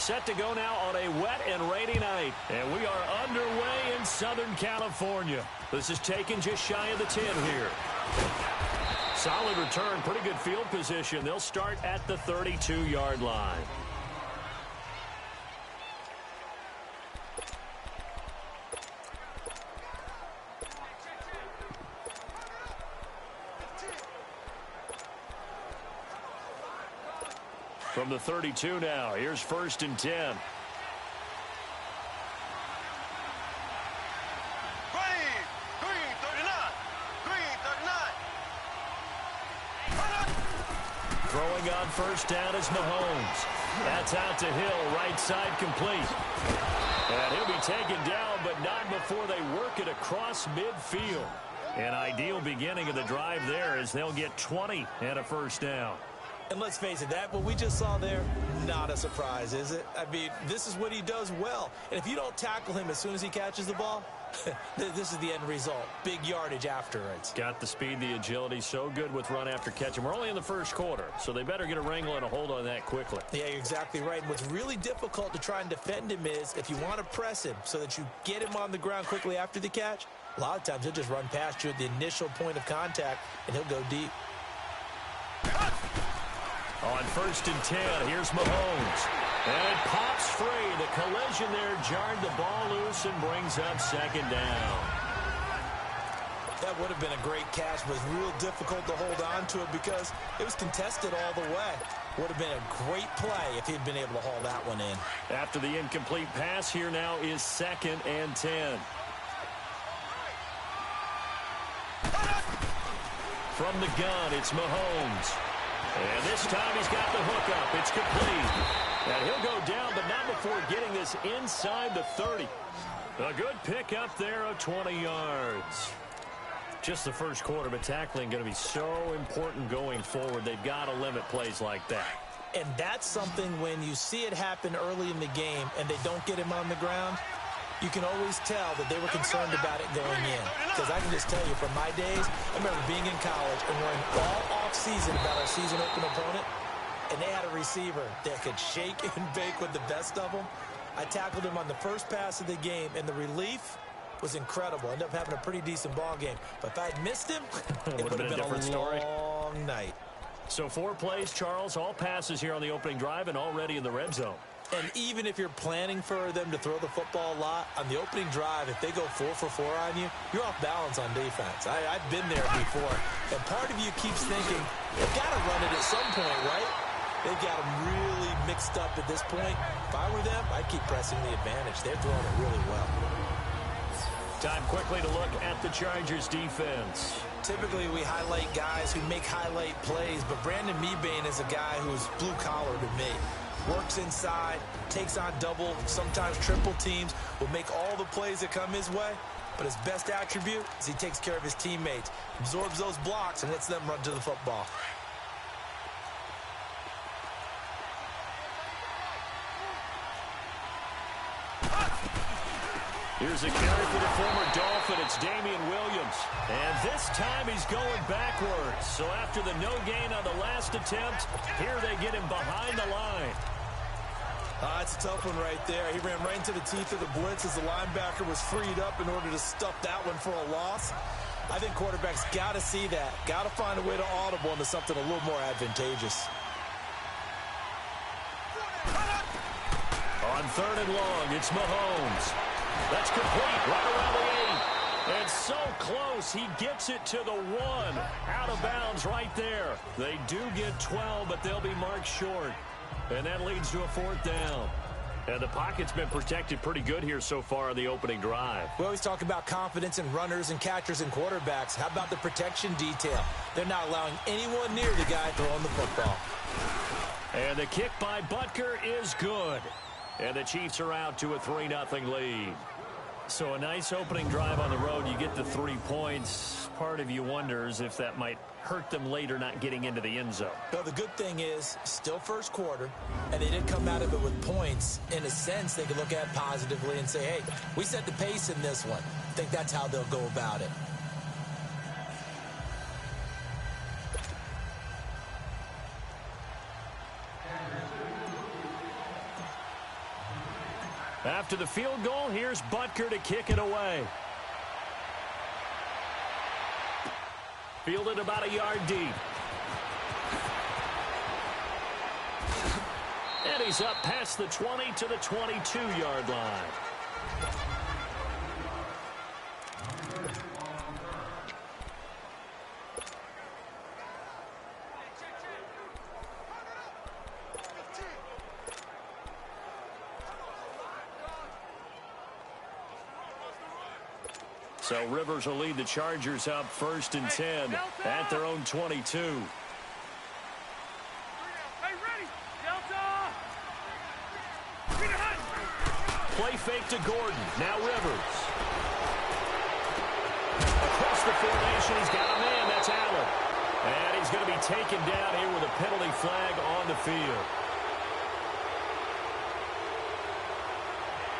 Set to go now on a wet and rainy night. And we are underway in Southern California. This is taken just shy of the 10 here. Solid return, pretty good field position. They'll start at the 32-yard line. From the 32 now, here's 1st and 10. Throwing on 1st down is Mahomes. That's out to Hill, right side complete. And he'll be taken down, but not before they work it across midfield. An ideal beginning of the drive there as they'll get 20 and a 1st down. And let's face it, that what we just saw there, not a surprise, is it? I mean, this is what he does well. And if you don't tackle him as soon as he catches the ball, this is the end result. Big yardage afterwards. Got the speed, the agility, so good with run after catch. And we're only in the 1st quarter, so they better get a wrangle and a hold on that quickly. Yeah, you're exactly right. And what's really difficult to try and defend him is if you want to press him so that you get him on the ground quickly after the catch, a lot of times he'll just run past you at the initial point of contact, and he'll go deep. On 1st and 10, here's Mahomes. And it pops free. The collision there jarred the ball loose and brings up 2nd down. That would have been a great catch, but it was real difficult to hold on to it because it was contested all the way. Would have been a great play if he'd been able to haul that one in. After the incomplete pass, here now is 2nd and 10. From the gun, it's Mahomes. And this time he's got the hook up. It's complete. And he'll go down, but not before getting this inside the 30. A good pickup there of 20 yards. Just the 1st quarter, but tackling going to be so important going forward. They've got to limit plays like that. And that's something when you see it happen early in the game and they don't get him on the ground, you can always tell that they were concerned about it going in. Because I can just tell you, from my days, I remember being in college and worrying all off-season about our season-open opponent, and they had a receiver that could shake and bake with the best of them. I tackled him on the first pass of the game, and the relief was incredible. Ended up having a pretty decent ball game. But if I had missed him, it would have been a different story. Long night. So 4 plays, Charles, all passes here on the opening drive and already in the red zone. And even if you're planning for them to throw the football a lot, on the opening drive, if they go 4 for 4 on you, you're off balance on defense. I've been there before. And part of you keeps thinking, they've got to run it at some point, right? They've got them really mixed up at this point. If I were them, I'd keep pressing the advantage. They're throwing it really well. Time quickly to look at the Chargers defense. Typically, we highlight guys who make highlight plays, but Brandon Mebane is a guy who's blue-collar to me. Works inside, takes on double, sometimes triple teams, will make all the plays that come his way. But his best attribute is he takes care of his teammates, absorbs those blocks, and lets them run to the football. Here's a carry for the former Dolphin. It's Damian Williams. And this time he's going backwards. So after the no gain on the last attempt, here they get him behind the line. It's a tough one right there. He ran right into the teeth of the blitz as the linebacker was freed up in order to stuff that one for a loss. I think quarterbacks got to see that. Got to find a way to audible into something a little more advantageous. On 3rd and long, it's Mahomes. That's complete right around the 8. And so close, he gets it to the 1. Out of bounds right there. They do get 12, but they'll be marked short. And that leads to a 4th down. And the pocket's been protected pretty good here so far in the opening drive. We always talk about confidence in runners and catchers and quarterbacks. How about the protection detail? They're not allowing anyone near the guy throwing the football. And the kick by Butker is good. And the Chiefs are out to a 3-0 lead. So a nice opening drive on the road. You get the 3 points. Part of you wonders if that might hurt them later not getting into the end zone. Well, the good thing is, still 1st quarter, and they did come out of it with points. In a sense, they could look at it positively and say, hey, we set the pace in this one. I think that's how they'll go about it. After the field goal, here's Butker to kick it away. Fielded about a yard deep. And he's up past the 20 to the 22-yard line. So Rivers will lead the Chargers up 1st and 10 at their own 22. Play fake to Gordon. Now Rivers. Across the formation, he's got a man. That's Allen. And he's going to be taken down here with a penalty flag on the field.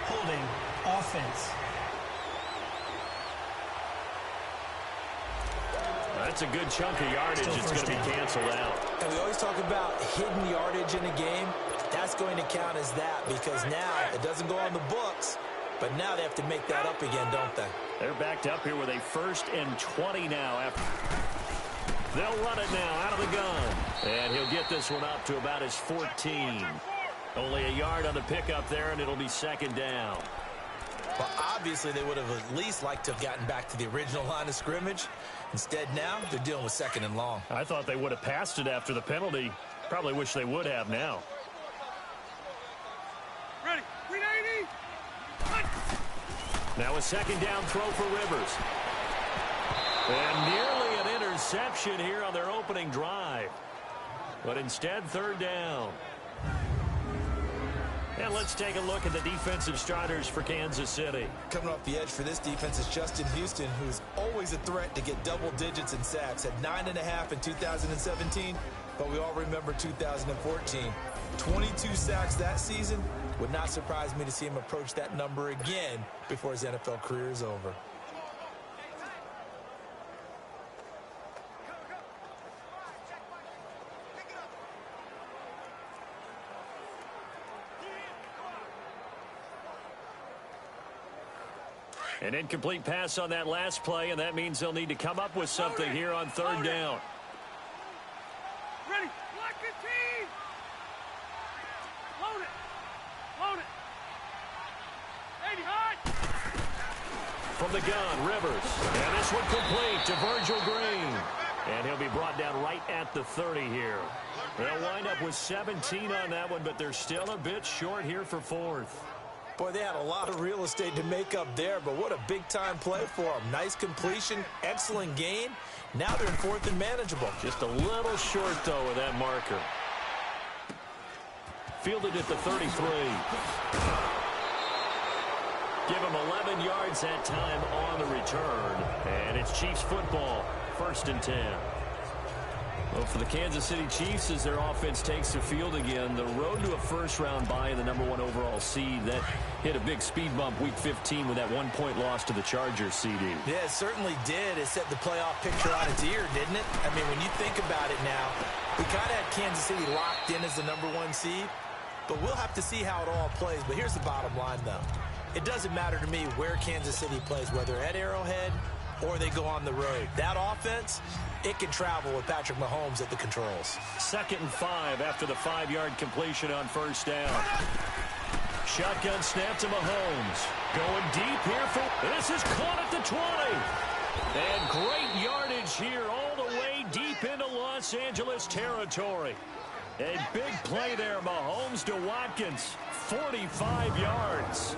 Holding offense. That's a good chunk of yardage. It's going to be canceled out. And we always talk about hidden yardage in a game. That's going to count as that because now it doesn't go on the books, but now they have to make that up again, don't they? They're backed up here with a 1st and 20 now. They'll run it now out of the gun. And he'll get this one up to about his 14. Only a yard on the pickup there, and it'll be 2nd down. Well, obviously they would have at least liked to have gotten back to the original line of scrimmage. Instead now they're dealing with 2nd and long. I thought they would have passed it after the penalty. Probably wish they would have now. Ready. 380. Now a 2nd down throw for Rivers. And nearly an interception here on their opening drive. But instead, 3rd down. And let's take a look at the defensive starters for Kansas City. Coming off the edge for this defense is Justin Houston, who's always a threat to get double digits in sacks. Had 9.5 in 2017, but we all remember 2014. 22 sacks that season. Would not surprise me to see him approach that number again before his NFL career is over. An incomplete pass on that last play, and that means they'll need to come up with something here on 3rd down. Ready. Lock the team. Load it. Load it. 80 high. From the gun, Rivers. And this one complete to Virgil Green. And he'll be brought down right at the 30 here. They'll wind up with 17 on that one, but they're still a bit short here for 4th. Boy, they had a lot of real estate to make up there, but what a big-time play for them. Nice completion, excellent gain. Now they're in 4th and manageable. Just a little short, though, with that marker. Fielded at the 33. Give him 11 yards that time on the return. And it's Chiefs football, 1st and 10. Well, for the Kansas City Chiefs, as their offense takes the field again, the road to a 1st-round bye in the #1 overall seed, that hit a big speed bump week 15 with that 1-point loss to the Chargers, CD. Yeah, it certainly did. It set the playoff picture on its ear, didn't it? I mean, when you think about it now, we kind of had Kansas City locked in as the #1 seed, but we'll have to see how it all plays. But here's the bottom line, though. It doesn't matter to me where Kansas City plays, whether at Arrowhead or they go on the road. That offense, it can travel with Patrick Mahomes at the controls. 2nd and 5 after the 5-yard completion on 1st down. Shotgun snap to Mahomes. Going deep here for... This is caught at the 20. And great yardage here all the way deep into Los Angeles territory. A big play there, Mahomes to Watkins. 45 yards.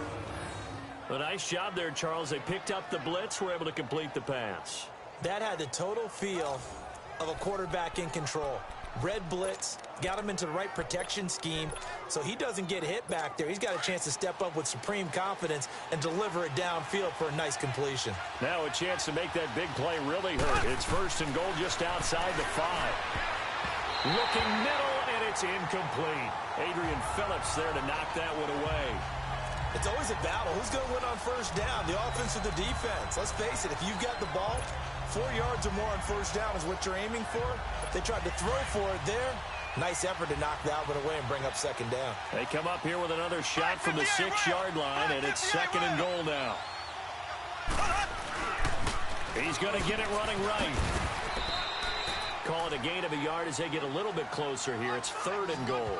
A nice job there, Charles. They picked up the blitz, were able to complete the pass. That had the total feel of a quarterback in control. Red blitz, got him into the right protection scheme, so he doesn't get hit back there. He's got a chance to step up with supreme confidence and deliver it downfield for a nice completion. Now a chance to make that big play really hurt. It's 1st and goal just outside the 5. Looking middle, and it's incomplete. Adrian Phillips there to knock that one away. It's always a battle. Who's going to win on 1st down, the offense or the defense? Let's face it, if you've got the ball, 4 yards or more on 1st down is what you're aiming for. They tried to throw for it there. Nice effort to knock that one away and bring up second down. They come up here with another shot from the 6-yard line, and it's second and goal now. He's going to get it running right. Call it a gain of a yard as they get a little bit closer here. It's third and goal.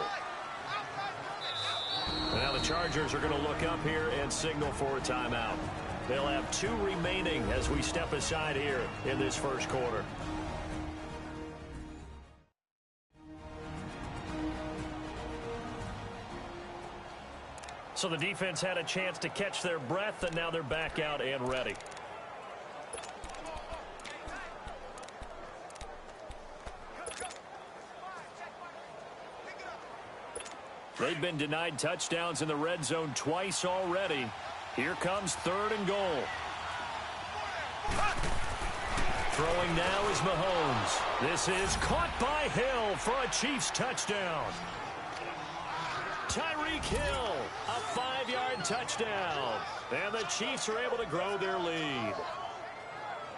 And now the Chargers are going to look up here and signal for a timeout. They'll have 2 remaining as we step aside here in this first quarter. So the defense had a chance to catch their breath, and now they're back out and ready. They've been denied touchdowns in the red zone twice already. Here comes third and goal. Throwing now is Mahomes. This is caught by Hill for a Chiefs touchdown. Tyreek Hill, a 5-yard touchdown. And the Chiefs are able to grow their lead.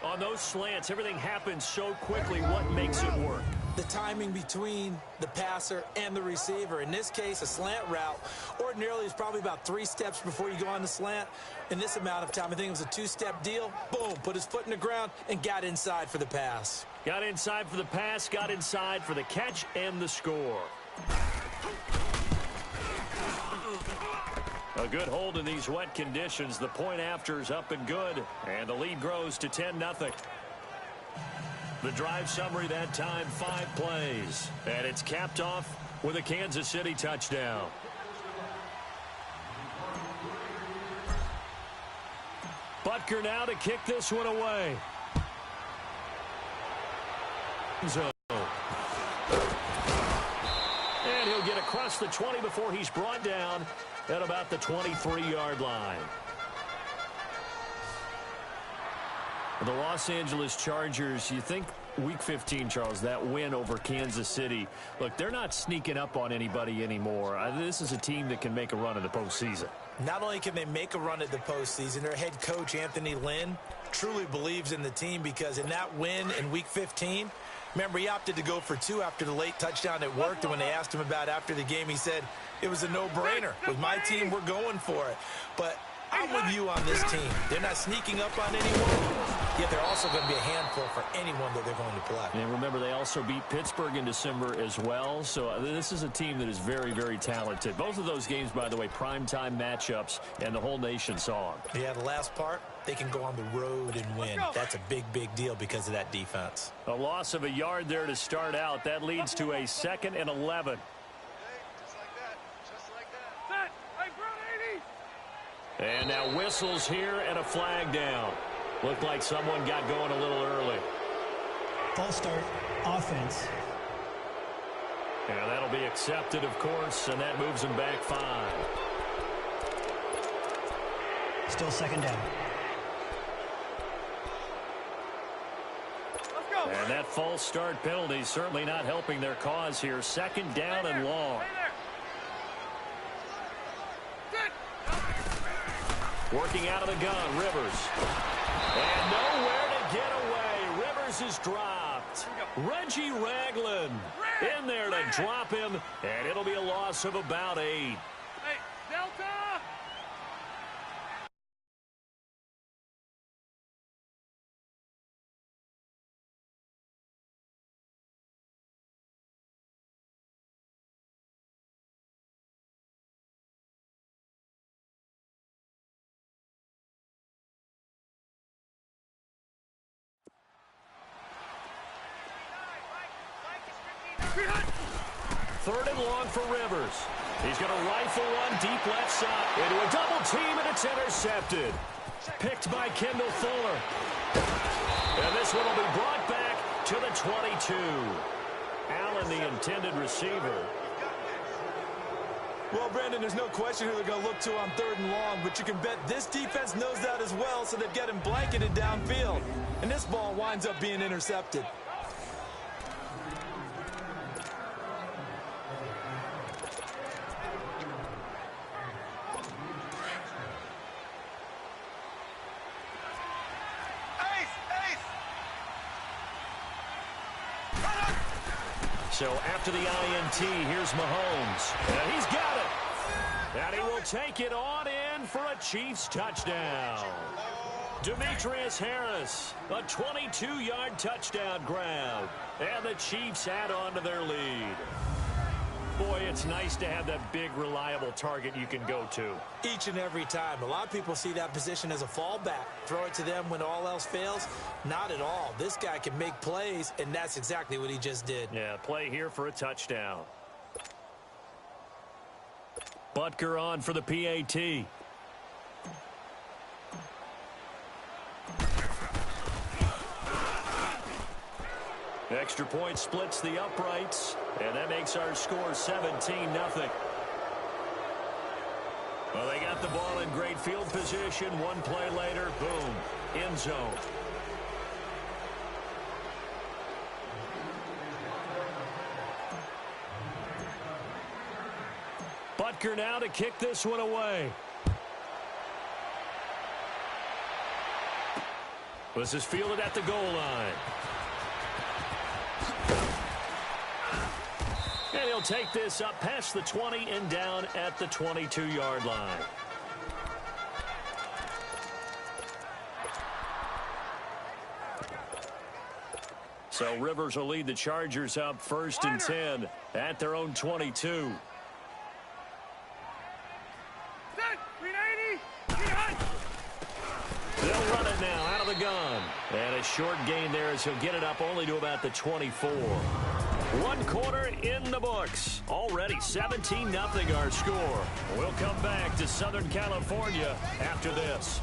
On those slants, everything happens so quickly. What makes it work? The timing between the passer and the receiver. In this case, a slant route ordinarily is probably about 3 steps before you go on the slant. In this amount of time, I think it was a 2-step deal. Boom, put his foot in the ground and got inside for the pass. Got inside for the pass, got inside for the catch and the score. A good hold in these wet conditions. The point after is up and good, and the lead grows to 10-0. The drive summary that time, 5 plays, and it's capped off with a Kansas City touchdown. Butker now to kick this one away. And he'll get across the 20 before he's brought down at about the 23-yard line. The Los Angeles Chargers, you think Week 15, Charles, that win over Kansas City. Look, they're not sneaking up on anybody anymore. This is a team that can make a run in the postseason. Not only can they make a run at the postseason, their head coach, Anthony Lynn, truly believes in the team because in that win in Week 15, remember, he opted to go for 2 after the late touchdown. It worked, and when they asked him about after the game, he said, it was a no-brainer. With my team, we're going for it. But I'm with you on this team. They're not sneaking up on anyone, yet they're also going to be a handful for anyone that they're going to play. And remember, they also beat Pittsburgh in December as well. So this is a team that is very, very talented. Both of those games, by the way, primetime matchups, and the whole nation saw them. Yeah, the last part, they can go on the road and win. That's a big, big deal because of that defense. A loss of a yard there to start out. That leads to a 2nd and 11. And now whistles here and a flag down. Looked like someone got going a little early. False start, offense. And that'll be accepted, of course, and that moves them back 5. Still 2nd down. Let's go. And that false start penalty certainly not helping their cause here. 2nd down and long. Working out of the gun, Rivers. And nowhere to get away. Rivers is dropped. Reggie Ragland in there to drop him, and it'll be a loss of about 8. Hey, Delta! Third and long for Rivers. He's going to rifle one deep left side into a double team, and it's intercepted. Picked by Kendall Fuller. And this one will be brought back to the 22. Allen, the intended receiver. Well, Brandon, there's no question who they're going to look to on 3rd and long, but you can bet this defense knows that as well, so they've got him blanketed downfield. And this ball winds up being intercepted. So after the INT, here's Mahomes. And he's got it. And he will take it on in for a Chiefs touchdown. Demetrius Harris, a 22-yard touchdown grab. And the Chiefs add on to their lead. Boy, it's nice to have that big, reliable target you can go to. Each and every time. A lot of people see that position as a fallback. Throw it to them when all else fails. Not at all. This guy can make plays, and that's exactly what he just did. Yeah, play here for a touchdown. Butker on for the PAT. Extra point splits the uprights, and that makes our score 17-0. Well, they got the ball in great field position. One play later, boom, end zone. Butker now to kick this one away. This is fielded at the goal line. And he'll take this up past the 20 and down at the 22-yard line. So Rivers will lead the Chargers up 1st and 10 at their own 22. They'll run it now out of the gun. And a short gain there as he'll get it up only to about the 24. One quarter in the books. Already 17-0 our score. We'll come back to Southern California after this.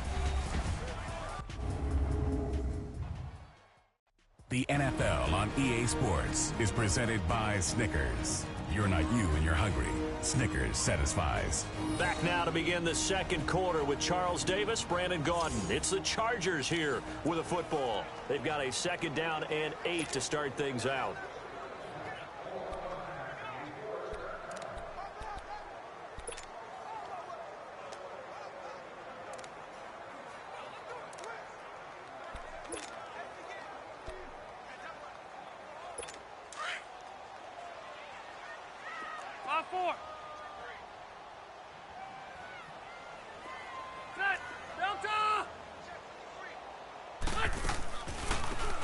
The NFL on EA Sports is presented by Snickers. You're not you when you're hungry. Snickers satisfies. Back now to begin the second quarter with Charles Davis, Brandon Gaudin. It's the Chargers here with a football. They've got a 2nd down and 8 to start things out.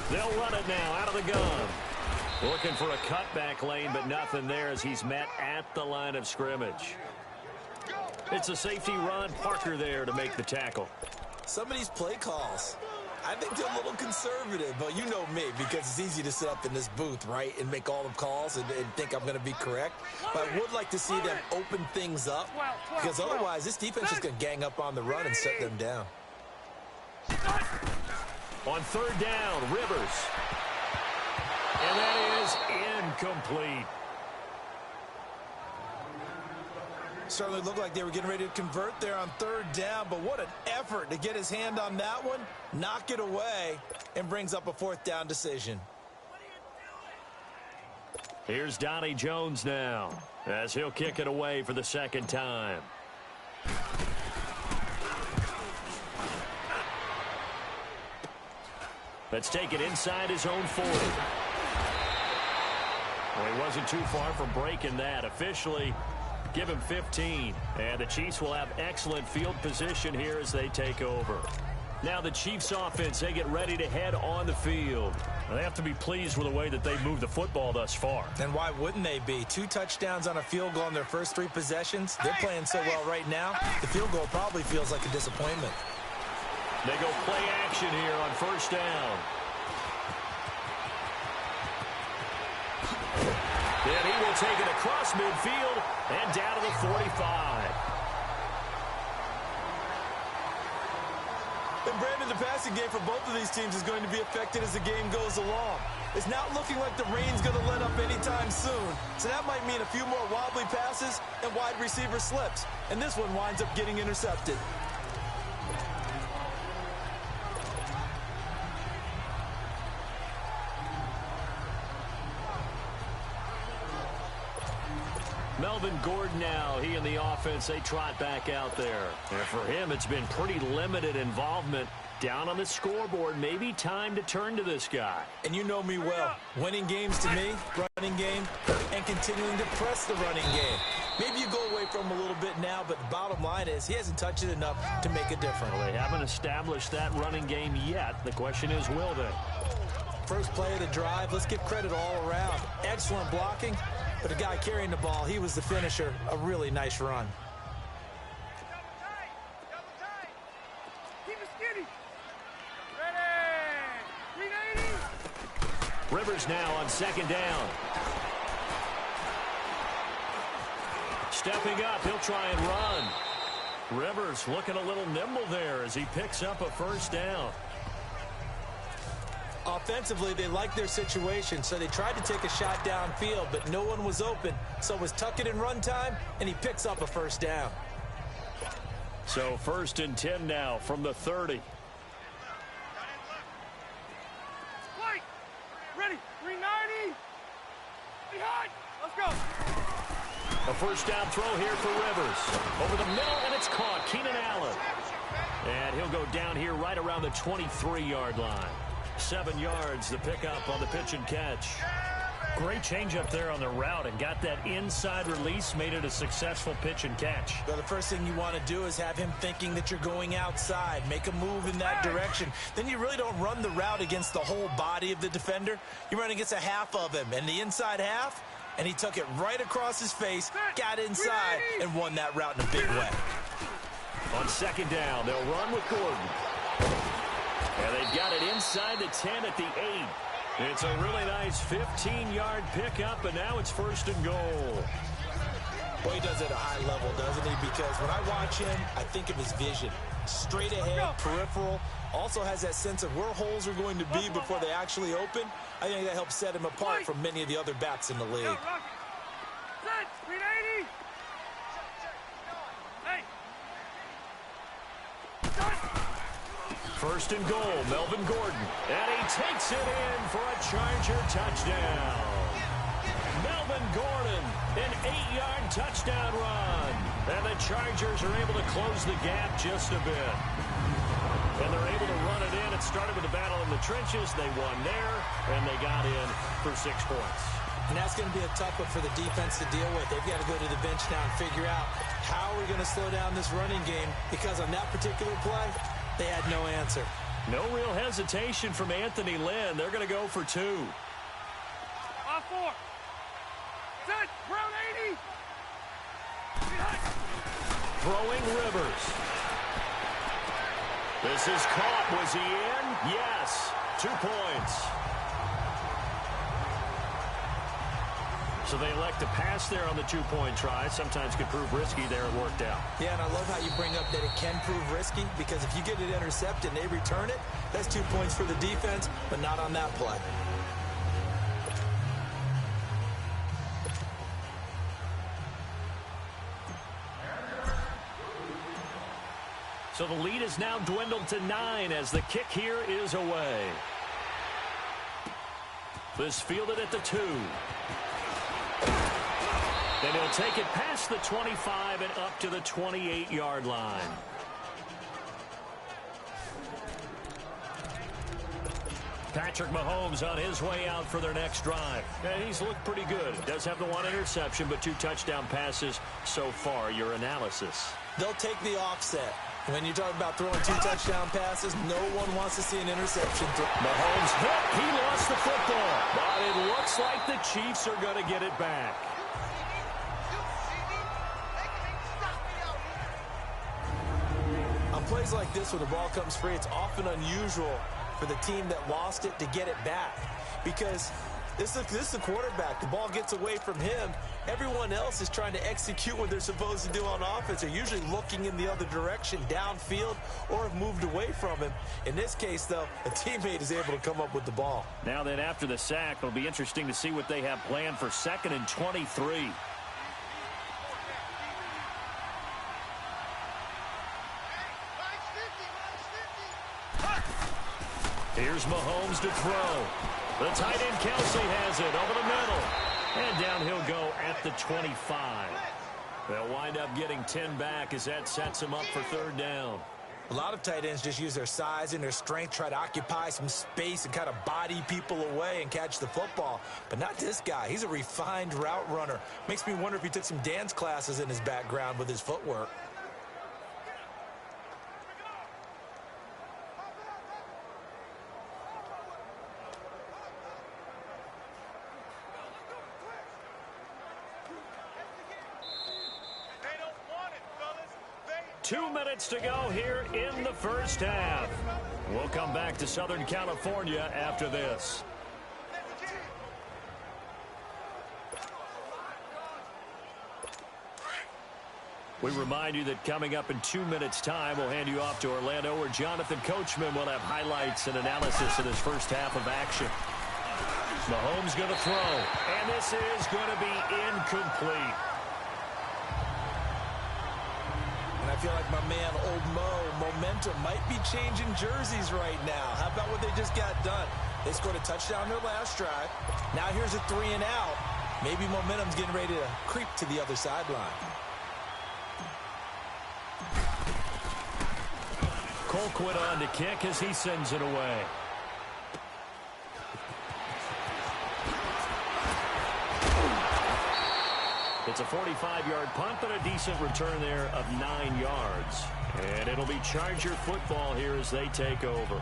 They'll run it now out of the gun. Looking for a cutback lane, but nothing there as he's met at the line of scrimmage. It's a safety run. Parker there to make the tackle. Some of these play calls, I think they're a little conservative, but you know me, because it's easy to sit up in this booth, right, and make all the calls and think I'm going to be correct. But I would like to see them open things up, because otherwise this defense is going to gang up on the run and set them down. On 3rd down, Rivers. And that is incomplete. Certainly looked like they were getting ready to convert there on 3rd down, but what an effort to get his hand on that one, knock it away, and brings up a 4th down decision. Here's Donnie Jones now as he'll kick it away for the 2nd time. Let's take it inside his own 40. Well, he wasn't too far from breaking that. Officially, give him 15. And the Chiefs will have excellent field position here as they take over. Now the Chiefs offense, they get ready to head on the field. They have to be pleased with the way that they've moved the football thus far. And why wouldn't they be? 2 touchdowns on a field goal in their first 3 possessions. They're playing so well right now, the field goal probably feels like a disappointment. They go play action here on 1st down. And he will take it across midfield and down to the 45. And Brandon, the passing game for both of these teams is going to be affected as the game goes along. It's not looking like the rain's going to let up anytime soon. So that might mean a few more wobbly passes and wide receiver slips. And this one winds up getting intercepted. Melvin Gordon now, he and the offense, they trot back out there. And for him, it's been pretty limited involvement. Down on the scoreboard, maybe time to turn to this guy. And you know me well. Winning games to me, running game, and continuing to press the running game. Maybe you go away from him a little bit now, but the bottom line is he hasn't touched it enough to make a difference. Well, they haven't established that running game yet. The question is, will they? First play of the drive, let's give credit all around. Excellent blocking, but the guy carrying the ball, he was the finisher. A really nice run. Rivers now on second down. Stepping up, he'll try and run. Rivers looking a little nimble there as he picks up a first down. Offensively, they liked their situation, so they tried to take a shot downfield, but no one was open. So it was tuck it in run time, and he picks up a first down. So 1st and 10 now from the 30. Ready, 390. Behind. Let's go. A first down throw here for Rivers. Over the middle, and it's caught. Keenan Allen. And he'll go down here right around the 23-yard line. 7 yards, the pickup on the pitch and catch. Great change up there on the route and got that inside release, made it a successful pitch and catch. Well, the first thing you want to do is have him thinking that you're going outside, make a move in that direction. Then you really don't run the route against the whole body of the defender. You run against a half of him, and the inside half, and he took it right across his face, got inside, and won that route in a big way. On second down, they'll run with Gordon. And they've got it inside the 10 at the 8. It's a really nice 15-yard pickup, and now it's 1st and goal. Boy, he does it at a high level, doesn't he? Because when I watch him, I think of his vision. Straight ahead, peripheral. Also has that sense of where holes are going to be before they actually open. I think that helps set him apart from many of the other backs in the league. Set, 380. Hey. 1st and goal, Melvin Gordon. And he takes it in for a Charger touchdown. Melvin Gordon, an 8-yard touchdown run. And the Chargers are able to close the gap just a bit. And they're able to run it in. It started with a battle in the trenches. They won there, and they got in for 6 points. And that's going to be a tough one for the defense to deal with. They've got to go to the bench now and figure out how are we going to slow down this running game, because on that particular play, they had no answer. No real hesitation from Anthony Lynn. They're going to go for 2. 5-4. Set, Brown 80. Behind. Throwing Rivers. This is caught. Was he in? Yes. 2 points. So they elect to pass there on the 2-point try. Sometimes could prove risky there. It worked out. Yeah, and I love how you bring up that it can prove risky, because if you get it intercepted and they return it, that's 2 points for the defense, but not on that play. So the lead is now dwindled to 9 as the kick here is away. This fielded at the 2. And he'll take it past the 25 and up to the 28-yard line. Patrick Mahomes on his way out for their next drive. And he's looked pretty good. Does have the 1 interception, but 2 touchdown passes so far. Your analysis. They'll take the offset. When you talk about throwing 2 touchdown passes, no one wants to see an interception. Mahomes hit. He lost the football. But it looks like the Chiefs are going to get it back. On plays like this, when the ball comes free, it's often unusual for the team that lost it to get it back, because this is the quarterback. The ball gets away from him. Everyone else is trying to execute what they're supposed to do on offense. They're usually looking in the other direction, downfield, or have moved away from him. In this case, though, a teammate is able to come up with the ball. Now then, after the sack, it'll be interesting to see what they have planned for 2nd and 23. Here's Mahomes to throw. The tight end Kelsey has it over the middle. And down he'll go at the 25. They'll wind up getting 10 back as that sets him up for third down. A lot of tight ends just use their size and their strength, try to occupy some space and kind of body people away and catch the football. But not this guy. He's a refined route runner. Makes me wonder if he took some dance classes in his background with his footwork. They don't want it, fellas. 2 minutes to go here in the first half. We'll come back to Southern California after this. We remind you that coming up in 2 minutes' time, we'll hand you off to Orlando, where Jonathan Coachman will have highlights and analysis of this first half of action. Mahomes going to throw, and this is going to be incomplete. And I feel like my man, Old Mo, momentum might be changing jerseys right now. How about what they just got done? They scored a touchdown their last drive. Now here's a 3 and out. Maybe momentum's getting ready to creep to the other sideline. Colquitt on to kick as he sends it away. It's a 45-yard punt, but a decent return there of 9 yards. And it'll be Charger football here as they take over.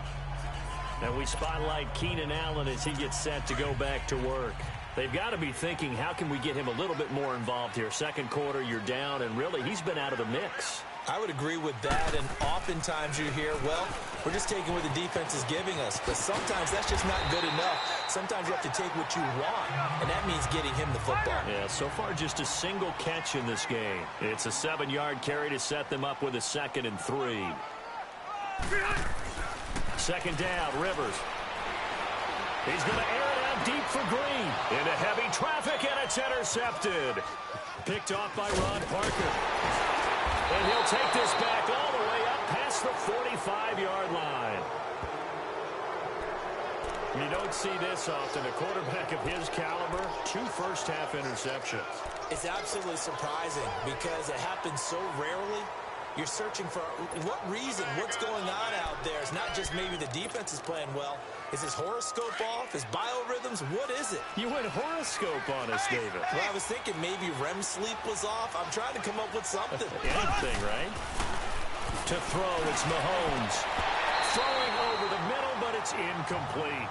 And we spotlight Keenan Allen as he gets set to go back to work. They've got to be thinking, how can we get him a little bit more involved here? Second quarter, you're down, and really, he's been out of the mix. I would agree with that, and oftentimes you hear, well, we're just taking what the defense is giving us. But sometimes that's just not good enough. Sometimes you have to take what you want, and that means getting him the football. Yeah, so far just a single catch in this game. It's a 7-yard carry to set them up with a 2nd and 3. Second down, Rivers. He's going to air it out deep for Green. Into heavy traffic, and it's intercepted. Picked off by Ron Parker. And he'll take this back all the way up past the 45-yard line. You don't see this often. A quarterback of his caliber, 2 first-half interceptions. It's absolutely surprising because it happens so rarely. You're searching for what reason, what's going on out there. It's not just maybe the defense is playing well. Is his horoscope off? His biorhythms? What is it? You went horoscope on us, David. Well, I was thinking maybe REM sleep was off. I'm trying to come up with something. Anything, right? To throw, it's Mahomes. Throwing over the middle, but it's incomplete.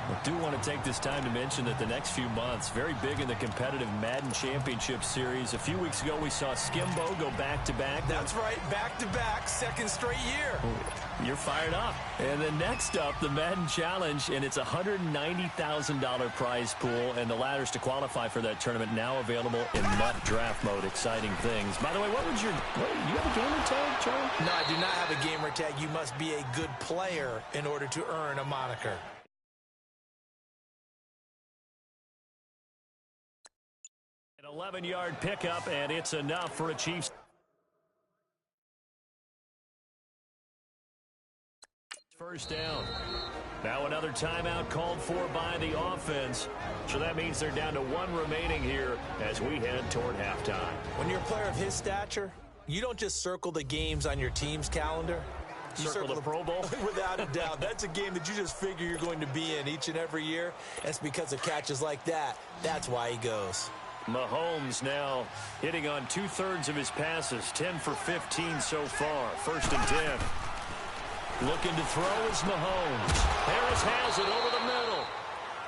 I do want to take this time to mention that the next few months, very big in the competitive Madden Championship Series. A few weeks ago, we saw Skimbo go back-to-back. That's right, back-to-back, 2nd straight year. You're fired up. And then next up, the Madden Challenge, and it's a $190,000 prize pool, and the ladders to qualify for that tournament now available in MUT draft mode. Exciting things. By the way, do you have a gamer tag, Charlie? No, I do not have a gamer tag. You must be a good player in order to earn a moniker. An 11-yard pickup, and it's enough for a Chiefs. First down. Now another timeout called for by the offense. So that means they're down to 1 remaining here as we head toward halftime. When you're a player of his stature, you don't just circle the games on your team's calendar. You circle the Pro Bowl? Without a doubt. That's a game that you just figure you're going to be in each and every year. And it's because of catches like that. That's why he goes. Mahomes now hitting on 2/3 of his passes, 10 for 15 so far. 1st and 10. Looking to throw is Mahomes. Harris has it over the middle.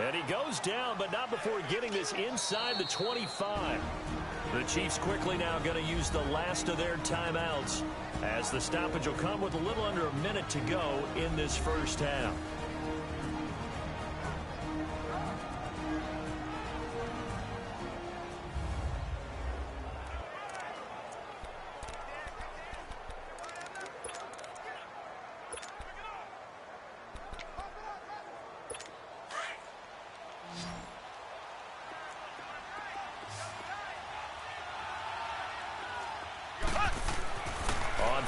And he goes down, but not before getting this inside the 25. The Chiefs quickly now going to use the last of their timeouts as the stoppage will come with a little under a minute to go in this first half.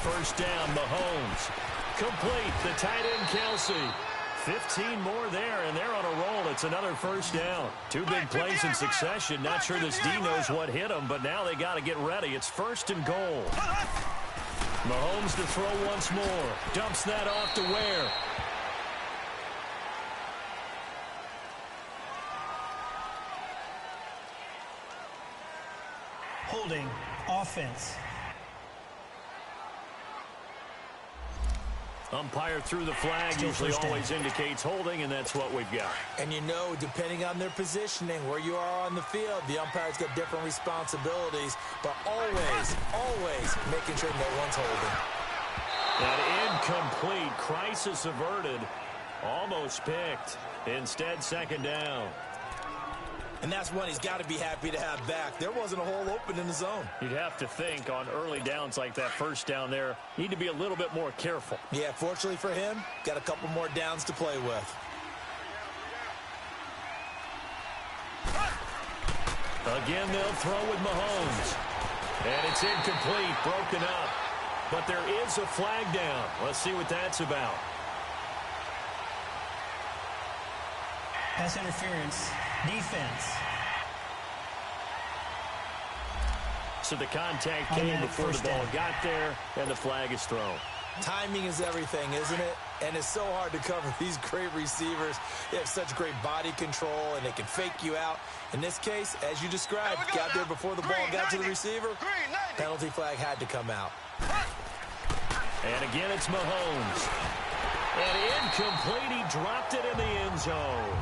First down, Mahomes. Complete. The tight end, Kelsey. 15 more there, and they're on a roll. It's another first down. Two big plays in succession. Not sure this D knows what hit him, but now they got to get ready. It's 1st and goal. Mahomes to throw once more. Dumps that off to Ware. Holding, offense. Umpire threw the flag, Still usually first down. always indicates holding, and that's what we've got. And you know, depending on their positioning, where you are on the field, the umpire's got different responsibilities, but always making sure no one's holding. That incomplete, crisis averted, almost picked. Instead, 2nd down. And that's one he's got to be happy to have back. There wasn't a hole open in the zone. You'd have to think on early downs like that, first down there, need to be a little bit more careful. Yeah, fortunately for him, got a couple more downs to play with. Again, they'll throw with Mahomes. And it's incomplete, broken up. But there is a flag down. Let's see what that's about. Pass interference. Defense. So the contact came before the ball got there, and the flag is thrown. Timing is everything, isn't it? And it's so hard to cover these great receivers. They have such great body control, and they can fake you out. In this case, as you described, got there before the ball got to the receiver. Penalty flag had to come out. And again, it's Mahomes. And incomplete. He dropped it in the end zone.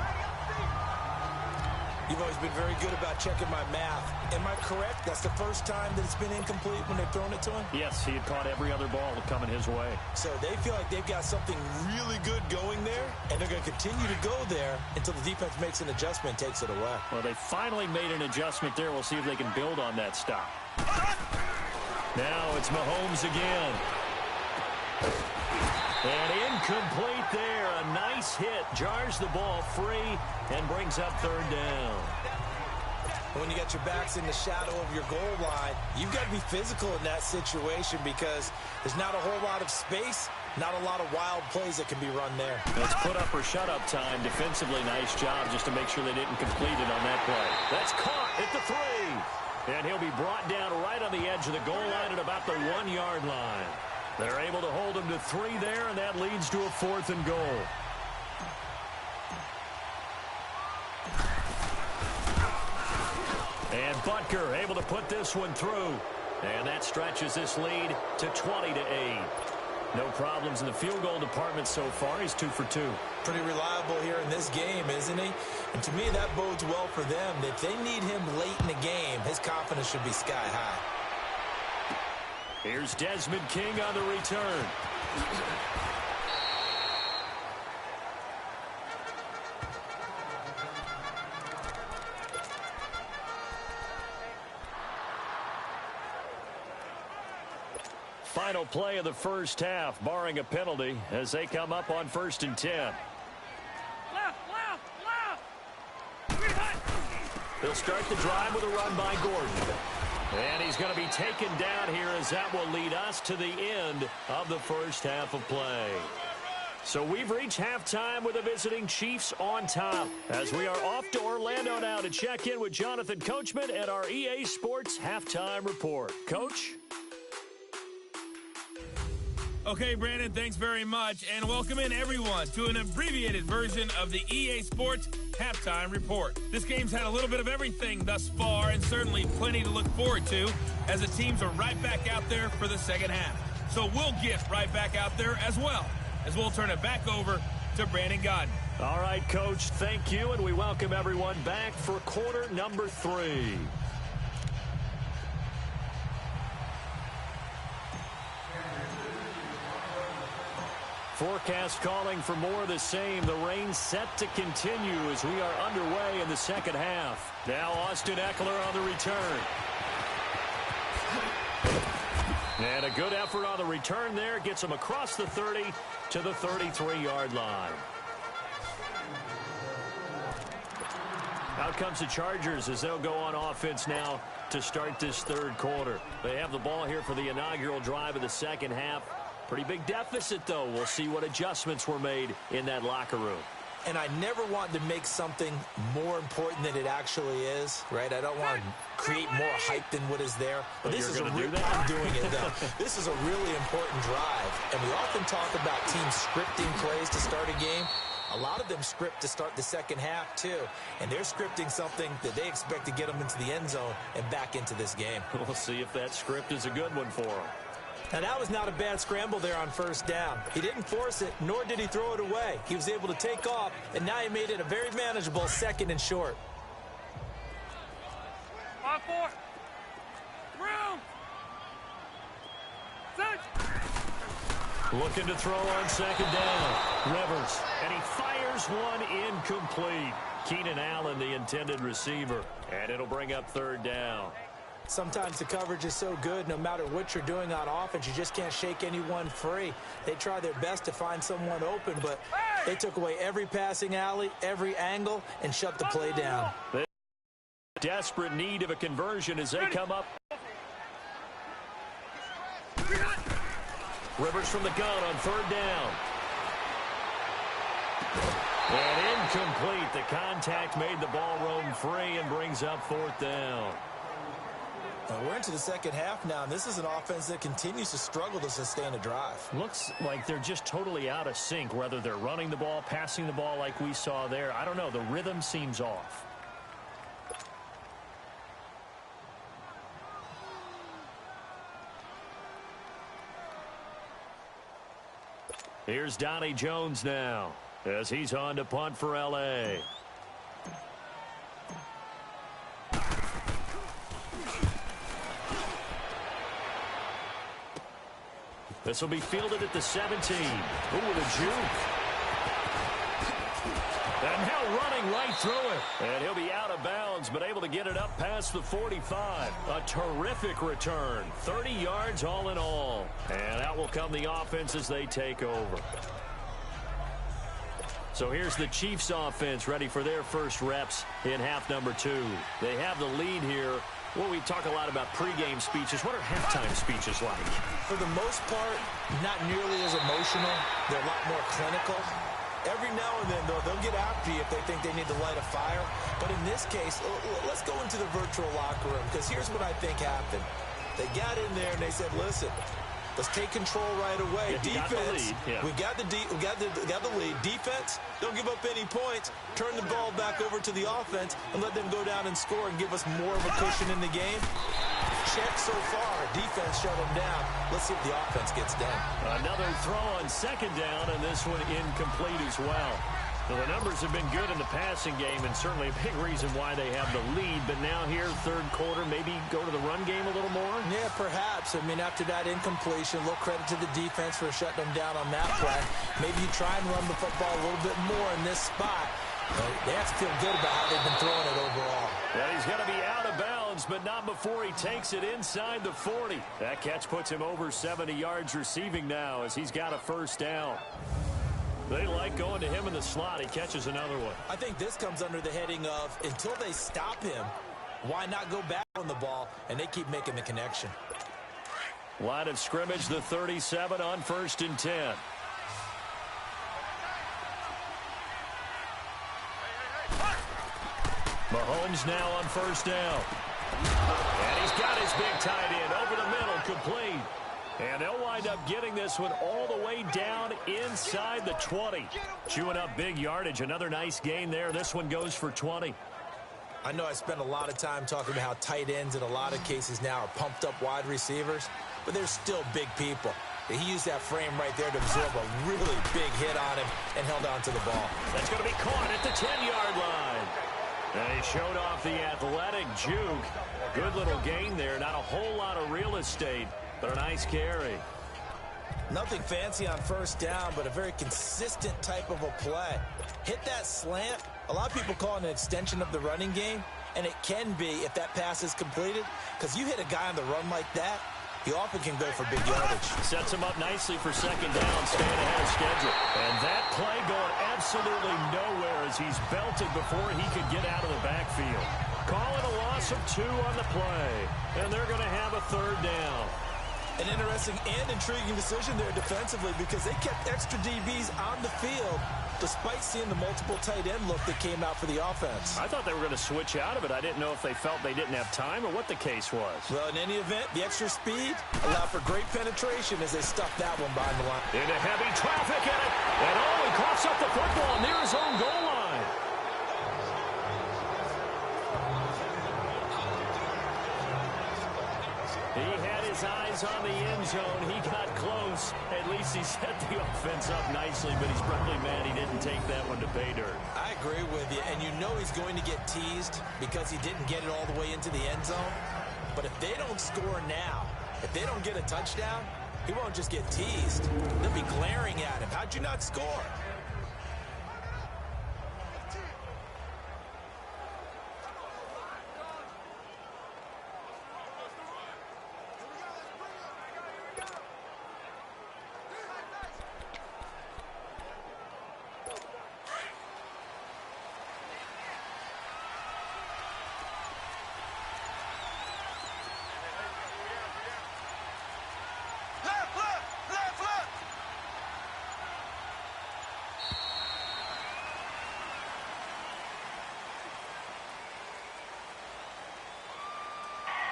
You've always been very good about checking my math. Am I correct? That's the first time that it's been incomplete when they've thrown it to him? Yes, he had caught every other ball coming his way. So they feel like they've got something really good going there, and they're going to continue to go there until the defense makes an adjustment and takes it away. Well, they finally made an adjustment there. We'll see if they can build on that stop. Now it's Mahomes again. And incomplete there. A nice hit. Jars the ball free and brings up 3rd down. When you got your backs in the shadow of your goal line, you've got to be physical in that situation because there's not a whole lot of space, not a lot of wild plays that can be run there. Let's put up or shut up time. Defensively, nice job just to make sure they didn't complete it on that play. That's caught at the 3. And he'll be brought down right on the edge of the goal line at about the 1-yard line. They're able to hold him to 3 there, and that leads to a 4th and goal. And Butker able to put this one through. And that stretches this lead to 20-8. No problems in the field goal department so far. He's 2 for 2. Pretty reliable here in this game, isn't he? And to me, that bodes well for them. If they need him late in the game, his confidence should be sky high. Here's Desmond King on the return. Final play of the first half, barring a penalty, as they come up on 1st and 10. Left. They'll start the drive with a run by Gordon. And he's going to be taken down here as that will lead us to the end of the first half of play. So we've reached halftime with the visiting Chiefs on top as we are off to Orlando now to check in with Jonathan Coachman at our EA Sports Halftime Report. Coach? Okay, Brandon, thanks very much, and welcome in everyone to an abbreviated version of the EA Sports Halftime Report. This game's had a little bit of everything thus far, and certainly plenty to look forward to, as the teams are right back out there for the second half. So we'll get right back out there as well, as we'll turn it back over to Brandon Godden. All right, Coach, thank you, and we welcome everyone back for quarter number 3. Forecast calling for more of the same. The rain set to continue as we are underway in the second half. Now Austin Eckler on the return. And a good effort on the return there. Gets him across the 30 to the 33-yard line. Out comes the Chargers as they'll go on offense now to start this third quarter. They have the ball here for the inaugural drive of the second half. Pretty big deficit, though. We'll see what adjustments were made in that locker room. And I never want to make something more important than it actually is, right? I don't want to create more hype than what is there. But this is I'm doing it, though. This is a really important drive. And we often talk about teams scripting plays to start a game. A lot of them script to start the second half, too. And they're scripting something that they expect to get them into the end zone and back into this game. We'll see if that script is a good one for them. Now, that was not a bad scramble there on first down. He didn't force it, nor did he throw it away. He was able to take off, and now he made it a very manageable 2nd and short. 5-4. Room. 6. Looking to throw on 2nd down. Rivers, and he fires one incomplete. Keenan Allen, the intended receiver, and it'll bring up 3rd down. Sometimes the coverage is so good, no matter what you're doing on offense, you just can't shake anyone free. They try their best to find someone open, but they took away every passing alley, every angle, and shut the play down. Desperate need of a conversion as they come up. Rivers from the gun on 3rd down. And incomplete. The contact made the ball roam free and brings up 4th down. We're into the second half now, and this is an offense that continues to struggle to sustain a drive. Looks like they're just totally out of sync, whether they're running the ball, passing the ball like we saw there. I don't know. The rhythm seems off. Here's Donnie Jones now as he's on to punt for L.A. This will be fielded at the 17. Ooh, with a juke. And now running right through it. And he'll be out of bounds, but able to get it up past the 45. A terrific return. 30 yards all in all. And out will come the offense as they take over. So here's the Chiefs offense ready for their first reps in half number 2. They have the lead here. Well, we talk a lot about pregame speeches. What are halftime speeches like? For the most part, not nearly as emotional. They're a lot more clinical. Every now and then, though, they'll get after you if they think they need to light a fire. But in this case, let's go into the virtual locker room, because here's what I think happened. They got in there and they said, listen, let's take control right away. Defense, we got the lead. Defense, don't give up any points. Turn the ball back over to the offense and let them go down and score and give us more of a cushion in the game. Check so far. Defense shut them down. Let's see if the offense gets done. Another throw on 2nd down, and this one incomplete as well. Well, the numbers have been good in the passing game, and certainly a big reason why they have the lead. But now here, 3rd quarter, maybe go to the run game a little more? Yeah, perhaps. I mean, after that incompletion, a little credit to the defense for shutting them down on that play. Maybe you try and run the football a little bit more in this spot. They have to feel good about how they've been throwing it overall. Well, he's going to be out of bounds, but not before he takes it inside the 40. That catch puts him over 70 yards receiving now as he's got a 1st down. They like going to him in the slot. He catches another one. I think this comes under the heading of until they stop him, why not go back on the ball? And they keep making the connection. Line of scrimmage, the 37 on 1st and 10. Mahomes now on 1st down. And he's got his big tight end over the middle, complete. And they'll wind up getting this one all the way down inside the 20. Chewing up big yardage. Another nice gain there. This one goes for 20. I know I spent a lot of time talking about how tight ends in a lot of cases now are pumped up wide receivers, but they're still big people. He used that frame right there to absorb a really big hit on him and held on to the ball. That's going to be caught at the 10-yard line. And he showed off the athletic juke. Good little gain there. Not a whole lot of real estate, but a nice carry. Nothing fancy on 1st down, but a very consistent type of a play. Hit that slant. A lot of people call it an extension of the running game, and it can be if that pass is completed, because you hit a guy on the run like that, he often can go for big yardage. Sets him up nicely for 2nd down, staying ahead of schedule. And that play going absolutely nowhere as he's belted before he could get out of the backfield. Call it a loss of 2 on the play, and they're going to have a 3rd down. An interesting and intriguing decision there defensively because they kept extra DBs on the field despite seeing the multiple tight end look that came out for the offense. I thought they were going to switch out of it. I didn't know if they felt they didn't have time or what the case was. Well, in any event, the extra speed allowed for great penetration as they stuffed that one behind the line. Into heavy traffic in it. And he coughs up the football near his own goal line. He had his eyes on the end zone. He got close. At least he set the offense up nicely, but he's probably mad he didn't take that one to pay dirt. I agree with you, and you know he's going to get teased because he didn't get it all the way into the end zone. But if they don't score now, if they don't get a touchdown, he won't just get teased. They'll be glaring at him. How'd you not score?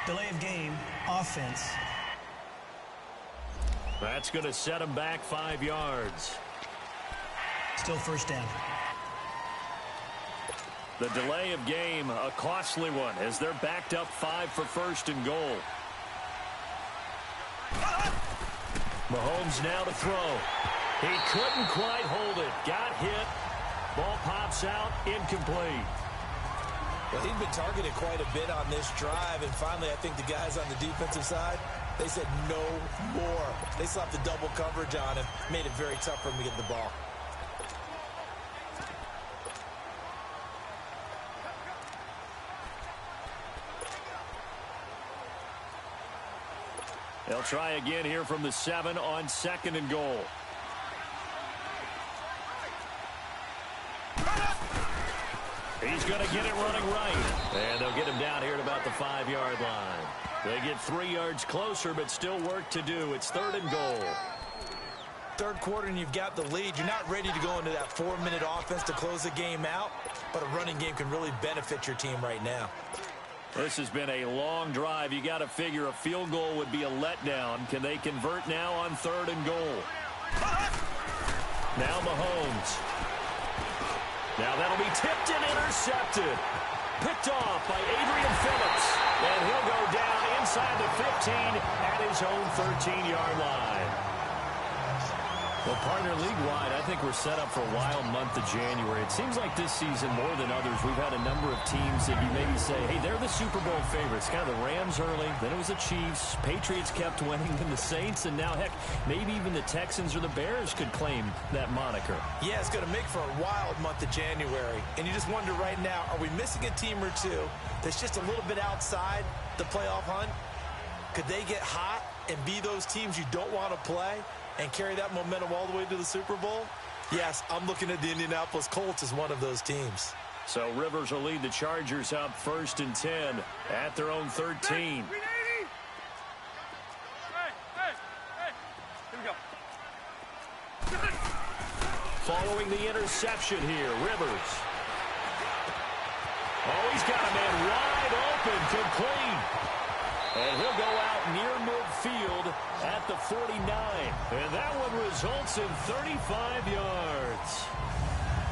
Delay of game, offense. That's going to set him back 5 yards. Still first down. The delay of game, a costly one, as they're backed up 5 for first and goal. Mahomes now to throw. He couldn't quite hold it. Got hit. Ball pops out, incomplete. Well, he'd been targeted quite a bit on this drive, and finally I think the guys on the defensive side, they said no more. They slapped the double coverage on him, made it very tough for him to get the ball. They'll try again here from the 7 on 2nd and goal. He's going to get it running right. And they'll get him down here at about the 5-yard line. They get 3 yards closer, but still work to do. It's 3rd and goal. Third quarter and you've got the lead. You're not ready to go into that 4-minute offense to close the game out, but a running game can really benefit your team right now. This has been a long drive. You got to figure a field goal would be a letdown. Can they convert now on 3rd and goal? Now Mahomes. Now that'll be tipped and intercepted. Picked off by Adrian Phillips. And he'll go down inside the 15 at his own 13-yard line. Well, partner, league-wide, I think we're set up for a wild month of January. It seems like this season, more than others, we've had a number of teams that you maybe say, hey, they're the Super Bowl favorites. Kind of the Rams early, then it was the Chiefs. Patriots kept winning, then the Saints, and now, heck, maybe even the Texans or the Bears could claim that moniker. Yeah, it's going to make for a wild month of January. And you just wonder right now, are we missing a team or two that's just a little bit outside the playoff hunt? Could they get hot and be those teams you don't want to play and carry that momentum all the way to the Super Bowl? Yes, I'm looking at the Indianapolis Colts as one of those teams. So Rivers will lead the Chargers up 1st and 10 at their own 13. Hey, here we go. Following the interception here, Rivers. Oh, he's got a man wide open, complete. And he'll go out near midfield at the 49. And that one results in 35 yards.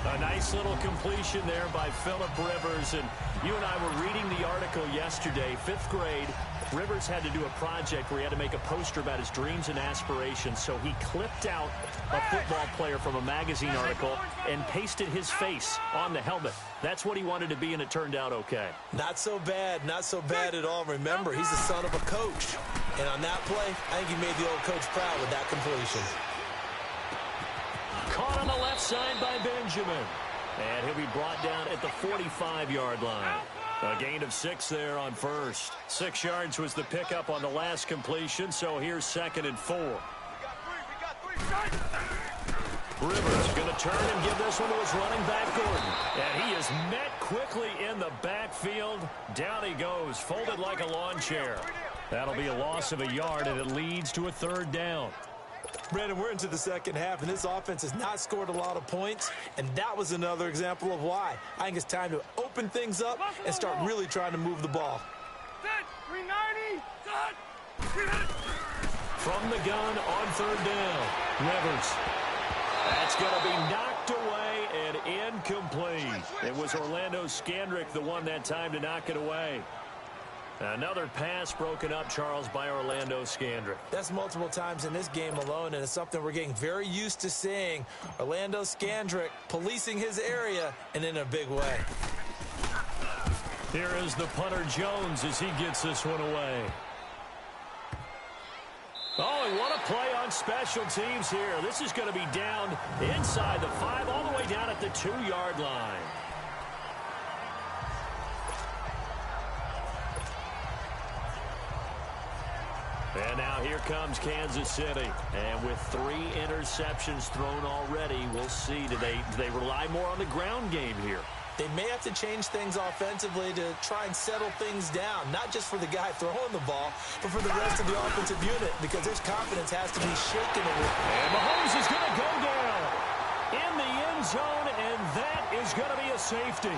A nice little completion there by Phillip Rivers. And you and I were reading the article yesterday, 5th grade. Rivers had to do a project where he had to make a poster about his dreams and aspirations. So he clipped out a football player from a magazine article and pasted his face on the helmet. That's what he wanted to be, and it turned out okay. Not so bad at all. Remember, he's the son of a coach. And on that play, I think he made the old coach proud with that completion. Caught on the left side by Benjamin. And he'll be brought down at the 45-yard line. A gain of 6 there on first. 6 yards was the pickup on the last completion, so here's 2nd and 4. Rivers going to turn and give this one to his running back, Gordon. And he is met quickly in the backfield. Down he goes, folded like a lawn chair. That'll be a loss of a yard, and it leads to a third down. Brandon, we're into the second half, and this offense has not scored a lot of points, and that was another example of why. I think it's time to open things up and start really trying to move the ball. Set, 390, set. From the gun on third down, Rivers. That's going to be knocked away and incomplete. It was Orlando Scandrick the one that time to knock it away. Another pass broken up, Charles, by Orlando Scandrick. That's multiple times in this game alone, and it's something we're getting very used to seeing. Orlando Scandrick policing his area and in a big way. Here is the punter Jones as he gets this one away. Oh, and what a play on special teams here. This is going to be down inside the 5, all the way down at the 2-yard line. And now here comes Kansas City. And with 3 interceptions thrown already, we'll see. Do they rely more on the ground game here? They may have to change things offensively to try and settle things down, not just for the guy throwing the ball, but for the rest of the offensive unit, because his confidence has to be shaken a little. And Mahomes is going to go down in the end zone, and that is going to be a safety.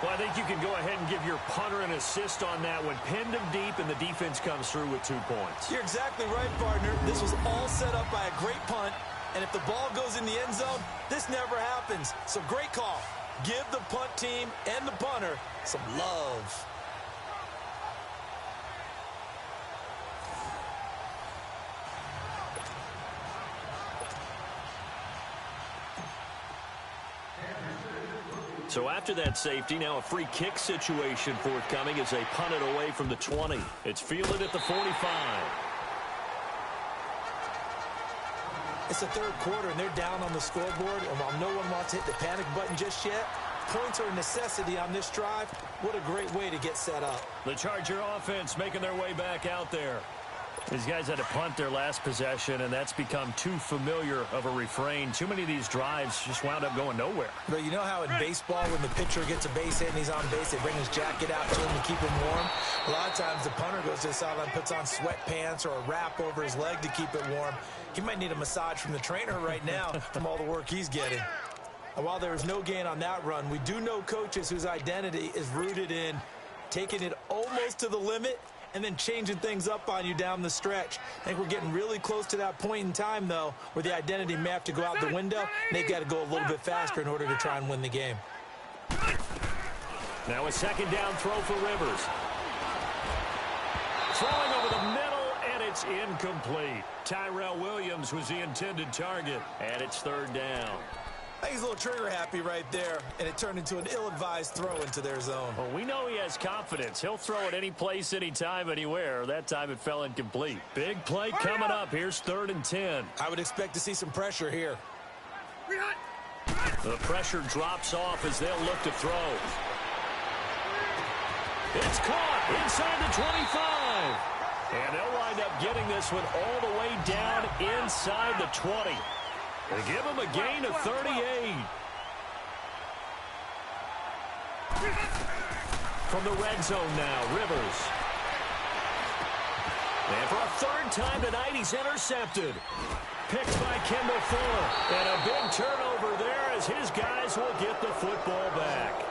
Well, I think you can go ahead and give your punter an assist on that one. Pinned him deep, and the defense comes through with 2 points. You're exactly right, partner. This was all set up by a great punt, and if the ball goes in the end zone, this never happens. So great call. Give the punt team and the punter some love. So after that safety, now a free kick situation forthcoming as they punt it away from the 20. It's fielded at the 45. It's the third quarter, and they're down on the scoreboard. And while no one wants to hit the panic button just yet, points are a necessity on this drive. What a great way to get set up. The Charger offense making their way back out there. These guys had to punt their last possession, and that's become too familiar of a refrain. Too many of these drives just wound up going nowhere. But you know how in baseball, when the pitcher gets a base hit and he's on base, they bring his jacket out to him to keep him warm? A lot of times the punter goes to the sideline, puts on sweatpants or a wrap over his leg to keep it warm. He might need a massage from the trainer right now from all the work he's getting. And while there was no gain on that run, we do know coaches whose identity is rooted in taking it almost to the limit and then changing things up on you down the stretch. I think we're getting really close to that point in time, though, where the identity may have to go out the window, and they've got to go a little bit faster in order to try and win the game. Now a second down throw for Rivers. Throwing over the middle, and it's incomplete. Tyrell Williams was the intended target, and it's third down. I think he's a little trigger happy right there, and it turned into an ill-advised throw into their zone. Well, we know he has confidence. He'll throw it any place, anytime, anywhere. That time it fell incomplete. Big play coming up. Here's 3rd and 10. I would expect to see some pressure here. The pressure drops off as they'll look to throw. It's caught inside the 25. And they'll wind up getting this one all the way down inside the 20. They give him a gain of 38. From the red zone now, Rivers. And for a 3rd time tonight, he's intercepted. Picked by Kendall Fuller. And a big turnover there as his guys will get the football back.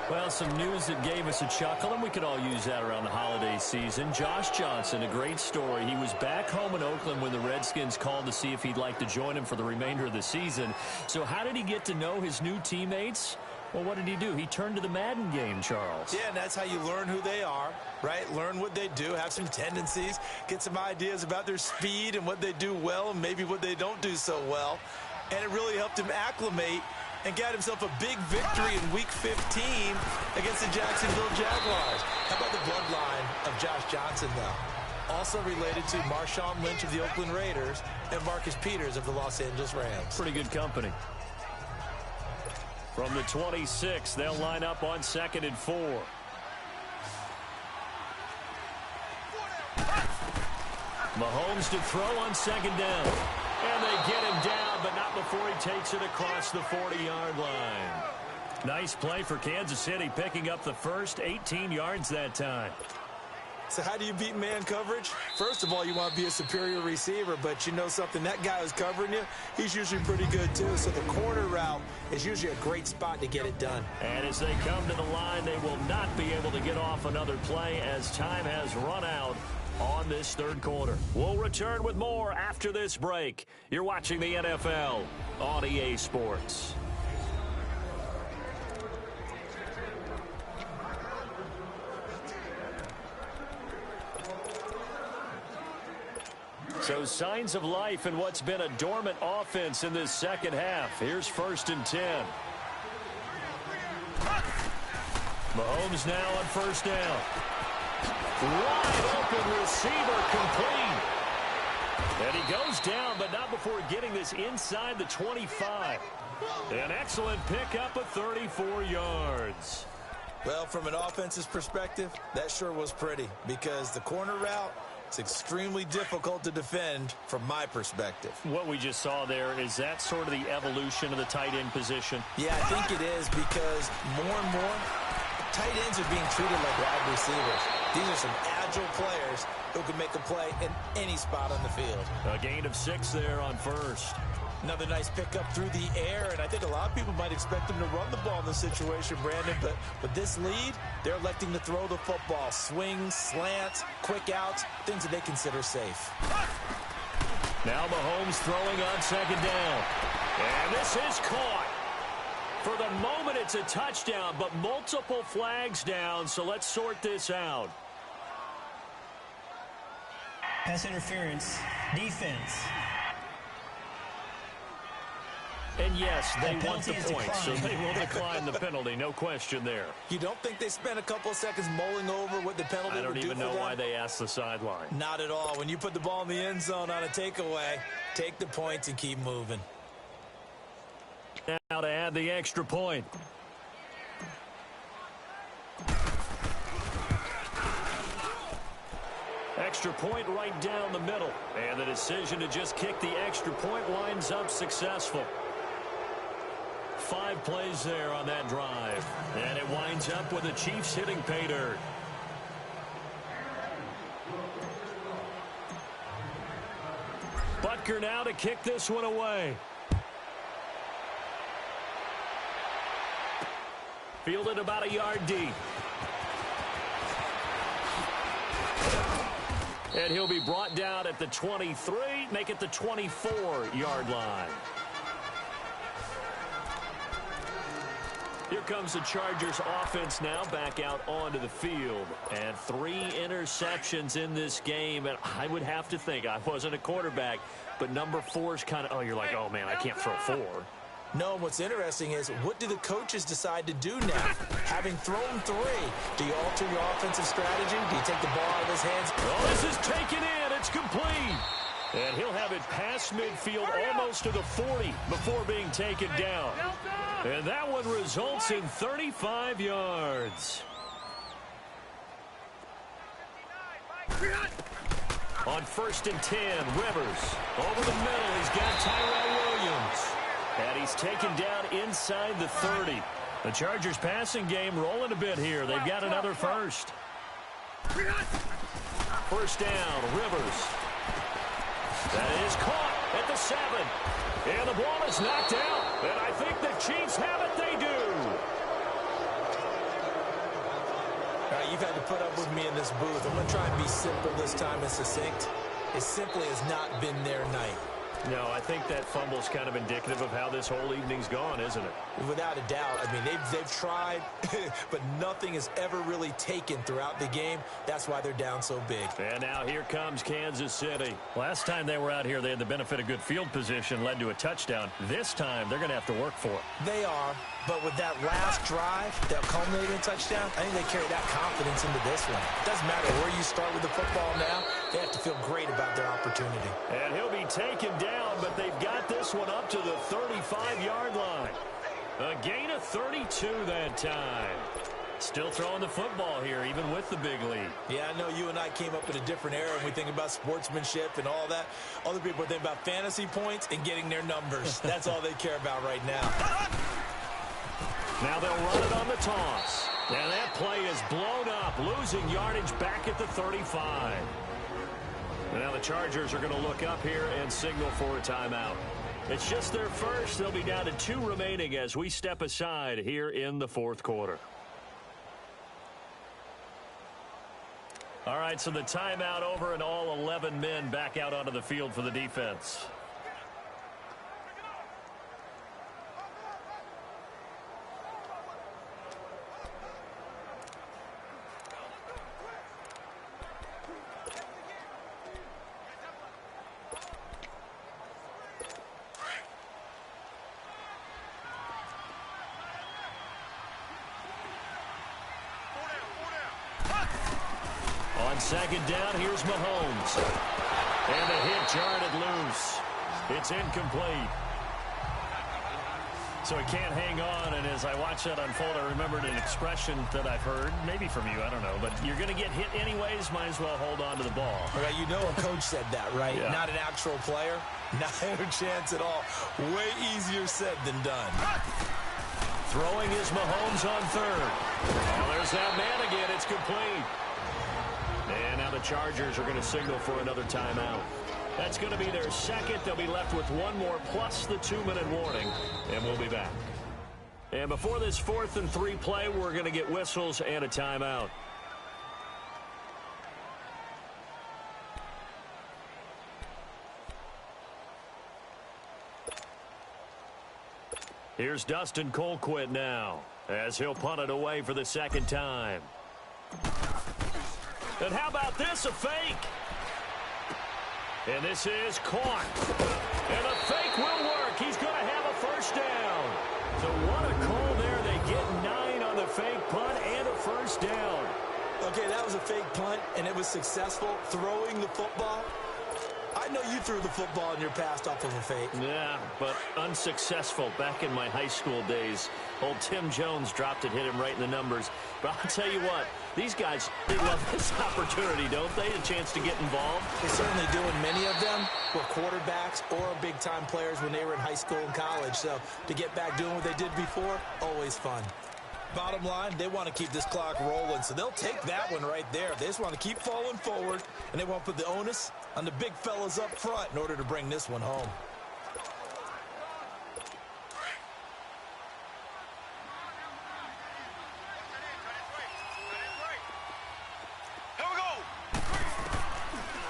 Well, some news that gave us a chuckle, and we could all use that around the holiday season. Josh Johnson, a great story. He was back home in Oakland when the Redskins called to see if he'd like to join him for the remainder of the season. So how did he get to know his new teammates? Well, what did he do? He turned to the Madden game, Charles. Yeah, and that's how you learn who they are, right? Learn what they do, have some tendencies, get some ideas about their speed and what they do well and maybe what they don't do so well. And it really helped him acclimate and got himself a big victory in Week 15 against the Jacksonville Jaguars. How about the bloodline of Josh Johnson, though? Also related to Marshawn Lynch of the Oakland Raiders and Marcus Peters of the Los Angeles Rams. Pretty good company. From the 26, they'll line up on 2nd and 4. Mahomes to throw on 2nd down. And they get him down, but not before he takes it across the 40-yard line. Nice play for Kansas City, picking up the first 18 yards that time. So how do you beat man coverage? First of all, you want to be a superior receiver, but you know something, that guy who's covering you, he's usually pretty good too. So the corner route is usually a great spot to get it done. And as they come to the line, they will not be able to get off another play as time has run out on this third quarter. We'll return with more after this break. You're watching the NFL on EA Sports. So signs of life in what's been a dormant offense in this second half. Here's 1st and 10. Mahomes now on 1st down. Wide open receiver complete. And he goes down, but not before getting this inside the 25. An excellent pickup of 34 yards. Well, from an offense's perspective, that sure was pretty because the corner route, it's extremely difficult to defend from my perspective. What we just saw there, is that sort of the evolution of the tight end position? Yeah, I think it is because more and more, tight ends are being treated like wide receivers. These are some agile players who can make a play in any spot on the field. A gain of 6 there on 1st. Another nice pickup through the air, and I think a lot of people might expect him to run the ball in this situation, Brandon, but with this lead, they're electing to throw the football. Swings, slants, quick outs, things that they consider safe. Now Mahomes throwing on 2nd down. And this is caught. For the moment, it's a touchdown, but multiple flags down, so let's sort this out. Pass interference. Defense. And yes, they The want the penalty is point, so declined. they will decline the penalty, no question there. You don't think they spent a couple of seconds mulling over what the penalty I would don't do even for know them? why they asked the sideline. Not at all. When you put the ball in the end zone on a takeaway, take the points and keep moving. Now to add the extra point. Extra point right down the middle. And the decision to just kick the extra point winds up successful. 5 plays there on that drive. And it winds up with the Chiefs hitting pay dirt. Butker now to kick this one away. Fielded about a yard deep. And he'll be brought down at the 23, make it the 24-yard line. Here comes the Chargers offense now back out onto the field. And 3 interceptions in this game. And I would have to think, I wasn't a quarterback, but number 4 is kind of, oh, you're like, oh, man, I can't throw 4. No, what's interesting is what do the coaches decide to do now? Having thrown 3, do you alter your offensive strategy? Do you take the ball out of his hands? Oh, this is taken in. It's complete. And he'll have it past midfield almost to the 40 before being taken down. And that one results in 35 yards. On 1st and 10, Rivers. Over the middle, he's got Tyrell Williams. And he's taken down inside the 30. The Chargers passing game rolling a bit here. They've got another first. 1st down, Rivers. That is caught at the 7. And the ball is knocked out. And I think the Chiefs have it. They do. All right, you've had to put up with me in this booth. I'm going to try and be simple this time and succinct. It simply has not been their night. No, I think that fumble's kind of indicative of how this whole evening's gone, isn't it? Without a doubt. I mean, they've tried, but nothing is ever really taken throughout the game. That's why they're down so big. And now here comes Kansas City. Last time they were out here, they had the benefit of good field position, led to a touchdown. This time, they're going to have to work for it. They are, but with that last drive that culminated in a touchdown, I think they carry that confidence into this one. It doesn't matter where you start with the football now. They have to feel great about their opportunity. And he'll be taken down, but they've got this one up to the 35-yard line. A gain of 32 that time. Still throwing the football here, even with the big lead. Yeah, I know you and I came up in a different era, and we think about sportsmanship and all that. Other people think about fantasy points and getting their numbers. That's all they care about right now. Now they'll run it on the toss. And that play is blown up, losing yardage back at the 35. And now the Chargers are going to look up here and signal for a timeout. It's just their first. They'll be down to 2 remaining as we step aside here in the fourth quarter. All right, so the timeout over and all 11 men back out onto the field for the defense. Second down, here's Mahomes. And the hit jarred it loose. It's incomplete. So he can't hang on, and as I watch that unfold, I remembered an expression that I've heard, maybe from you, I don't know, but you're going to get hit anyways, might as well hold on to the ball. Right, you know a coach said that, right? Yeah. Not an actual player. Not a chance at all. Way easier said than done. Throwing is Mahomes on third. Oh, there's that man again. It's complete. And now the Chargers are going to signal for another timeout. That's going to be their second. They'll be left with one more plus the 2-minute warning, and we'll be back. And before this 4th and 3 play, we're going to get whistles and a timeout. Here's Dustin Colquitt now, as he'll punt it away for the second time. And how about this, a fake? And this is caught. And a fake will work. He's going to have a first down. So what a call there. They get 9 on the fake punt and a first down. Okay, that was a fake punt, and it was successful. Throwing the football. I know you threw the football in your past off of a fake. Yeah, but unsuccessful back in my high school days. Old Tim Jones dropped it, hit him right in the numbers. But I'll tell you what, these guys, they love this opportunity, don't they? A chance to get involved. They certainly do, and many of them were quarterbacks or big-time players when they were in high school and college. So to get back doing what they did before, always fun. Bottom line, they want to keep this clock rolling, so they'll take that one right there. They just want to keep falling forward, and they want to put the onus on the big fellas up front in order to bring this one home.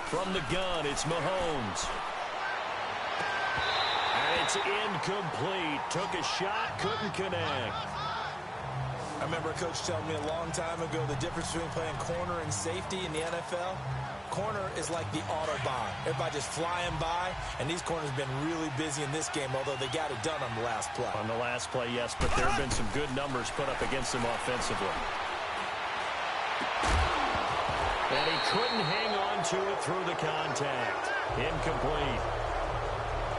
From the gun, it's Mahomes. And it's incomplete. Took a shot, couldn't connect. I remember a coach telling me a long time ago the difference between playing corner and safety in the NFL. Corner is like the Autobahn. Everybody just flying by, and these corners have been really busy in this game, although they got it done on the last play. On the last play, yes, but there have been some good numbers put up against them offensively. And he couldn't hang on to it through the contact. Incomplete.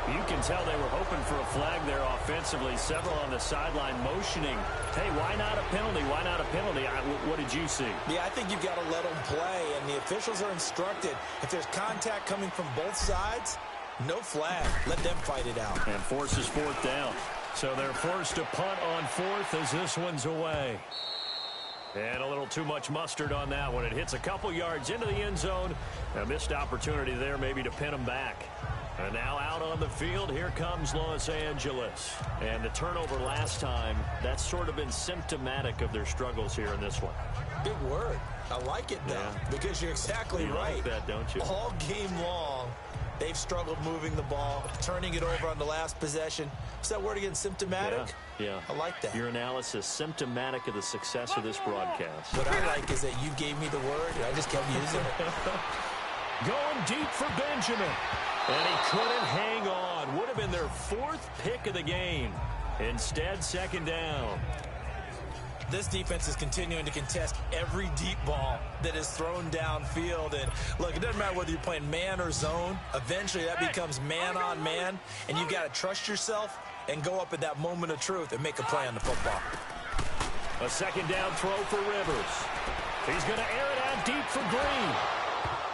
You can tell they were hoping for a flag there offensively. Several on the sideline motioning. Hey, why not a penalty? Why not a penalty? What did you see? Yeah, I think you've got to let them play, and the officials are instructed. If there's contact coming from both sides, no flag. Let them fight it out. And forces 4th down. So they're forced to punt on 4th as this one's away. And a little too much mustard on that one. It hits a couple yards into the end zone. A missed opportunity there maybe to pin them back. And now out on the field, here comes Los Angeles. And the turnover last time, that's sort of been symptomatic of their struggles here in this one. Big word. I like it, though, because you're exactly right. You like that, don't you? All game long, they've struggled moving the ball, turning it over on the last possession. Is that word again, symptomatic? Yeah. I like that. Your analysis, symptomatic of the success of this broadcast. What I like is that you gave me the word, and I just kept using it. Going deep for Benjamin. And he couldn't hang on. Would have been their 4th pick of the game. Instead, 2nd down. This defense is continuing to contest every deep ball that is thrown downfield. And, look, it doesn't matter whether you're playing man or zone. Eventually, that becomes man on man. And you've got to trust yourself and go up at that moment of truth and make a play on the football. A 2nd down throw for Rivers. He's going to air it out deep for Green.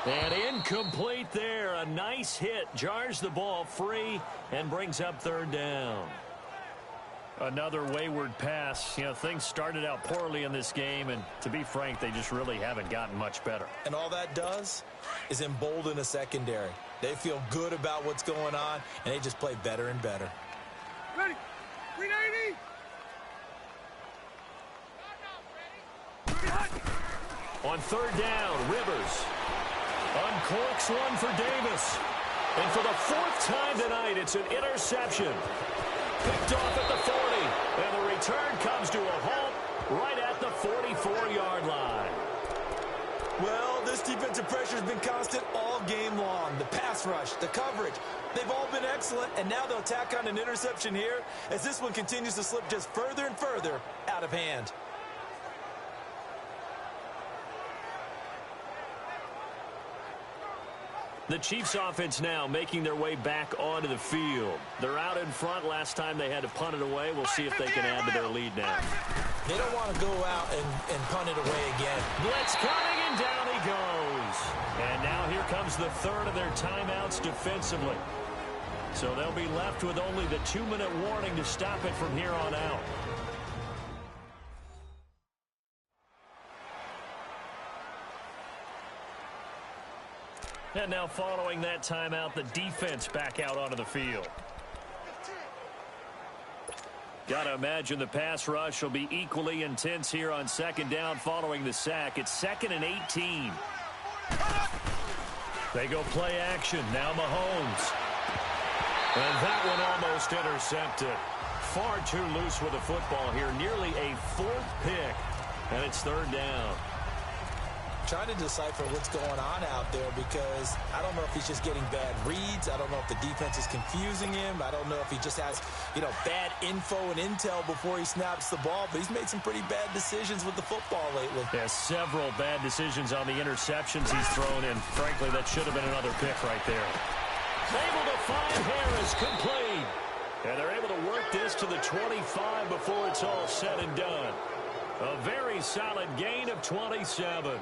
And incomplete there. A nice hit. Jars the ball free and brings up 3rd down. Another wayward pass. You know, things started out poorly in this game, and to be frank, they just really haven't gotten much better. And all that does is embolden a secondary. They feel good about what's going on, and they just play better and better. Ready. 390. On third down, Rivers uncorks one for Davis. And for the fourth time tonight, it's an interception. Picked off at the 40, and the return comes to a halt right at the 44-yard line. Well, this defensive pressure has been constant all game long. The pass rush, the coverage, they've all been excellent, and now they'll tack on an interception here as this one continues to slip just further and further out of hand. The Chiefs offense now making their way back onto the field. They're out in front. Last time they had to punt it away. We'll see if they can add to their lead now. They don't want to go out and punt it away again. Blitz coming, and down he goes. And now here comes the third of their timeouts defensively. So they'll be left with only the 2-minute warning to stop it from here on out. And now following that timeout, the defense back out onto the field. Got to imagine the pass rush will be equally intense here on second down following the sack. It's 2nd and 18. They go play action. Now Mahomes. And that one almost intercepted. Far too loose with the football here. Nearly a 4th pick. And it's 3rd down. Trying to decipher what's going on out there because I don't know if he's just getting bad reads. I don't know if the defense is confusing him. I don't know if he just has, bad info and intel before he snaps the ball. But he's made some pretty bad decisions with the football lately. Yeah, several bad decisions on the interceptions he's thrown in. Frankly, that should have been another pick right there. Able to find Harris, complete. And they're able to work this to the 25 before it's all said and done. A very solid gain of 27.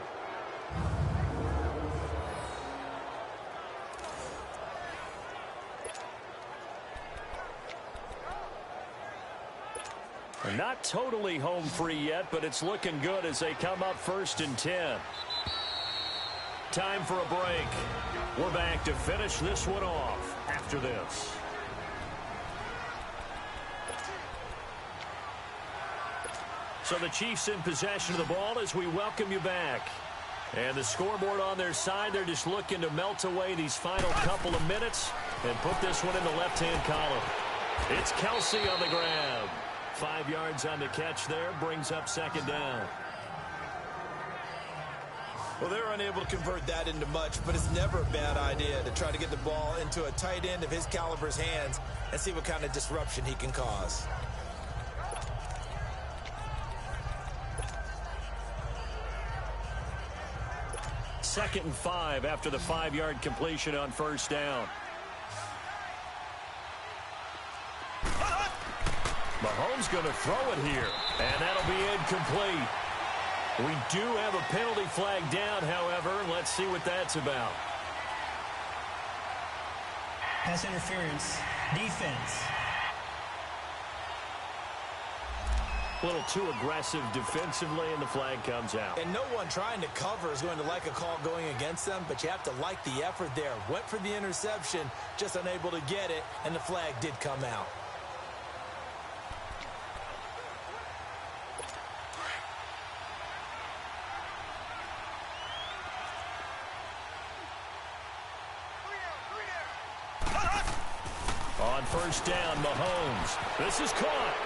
Not totally home free yet, but it's looking good as they come up 1st and 10. Time for a break. We're back to finish this one off after this. So the Chiefs in possession of the ball as we welcome you back. And the scoreboard on their side, they're just looking to melt away these final couple of minutes and put this one in the left-hand column. It's Kelsey on the grab. 5 yards on the catch there, brings up 2nd down. Well, they're unable to convert that into much, but it's never a bad idea to try to get the ball into a tight end of his caliber's hands and see what kind of disruption he can cause. Second and 5 after the 5-yard completion on 1st down. Mahomes going to throw it here, and that'll be incomplete. We do have a penalty flag down, however. Let's see what that's about. Pass interference, defense. A little too aggressive defensively, and the flag comes out. And no one trying to cover is going to like a call going against them, but you have to like the effort there. Went for the interception, just unable to get it, and the flag did come out. On 1st down, Mahomes. This is caught.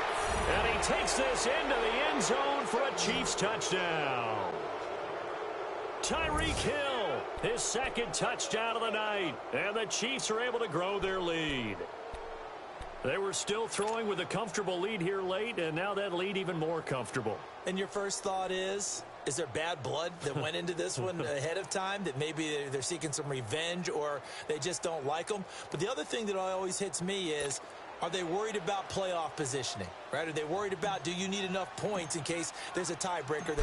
And he takes this into the end zone for a Chiefs touchdown. Tyreek Hill, his 2nd touchdown of the night. And the Chiefs are able to grow their lead. They were still throwing with a comfortable lead here late, and now that lead even more comfortable. And your first thought is there bad blood that went into this one ahead of time, that maybe they're seeking some revenge or they just don't like them? But the other thing that always hits me is, are they worried about playoff positioning, right? Are they worried about, do you need enough points in case there's a tiebreaker?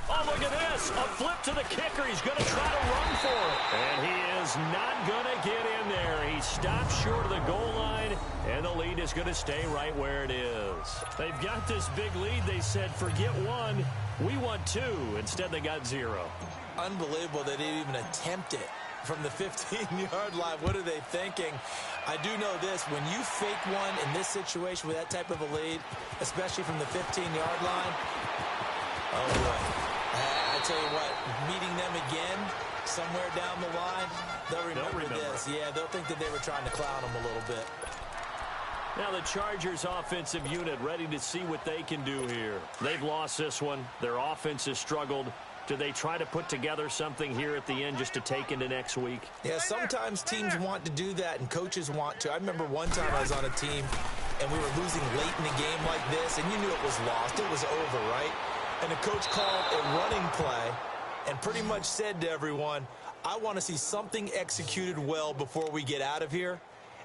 Oh, look at this. A flip to the kicker. He's going to try to run for it. And he is not going to get in there. He stops short of the goal line, and the lead is going to stay right where it is. They've got this big lead. They said, forget one. We want two. Instead, they got 0. Unbelievable they didn't even attempt it from the 15-yard line. What are they thinking? I do know this. When you fake one in this situation with that type of a lead, especially from the 15-yard line, oh, boy. I tell you what, meeting them again somewhere down the line, they'll remember this. Yeah, they'll think that they were trying to clown them a little bit. Now the Chargers offensive unit ready to see what they can do here. They've lost this one. Their offense has struggled. Do they try to put together something here at the end just to take into next week? Yeah, sometimes teams want to do that and coaches want to. I remember one time I was on a team and we were losing late in the game like this, and you knew it was lost. It was over, right? And the coach called a running play and pretty much said to everyone, I want to see something executed well before we get out of here.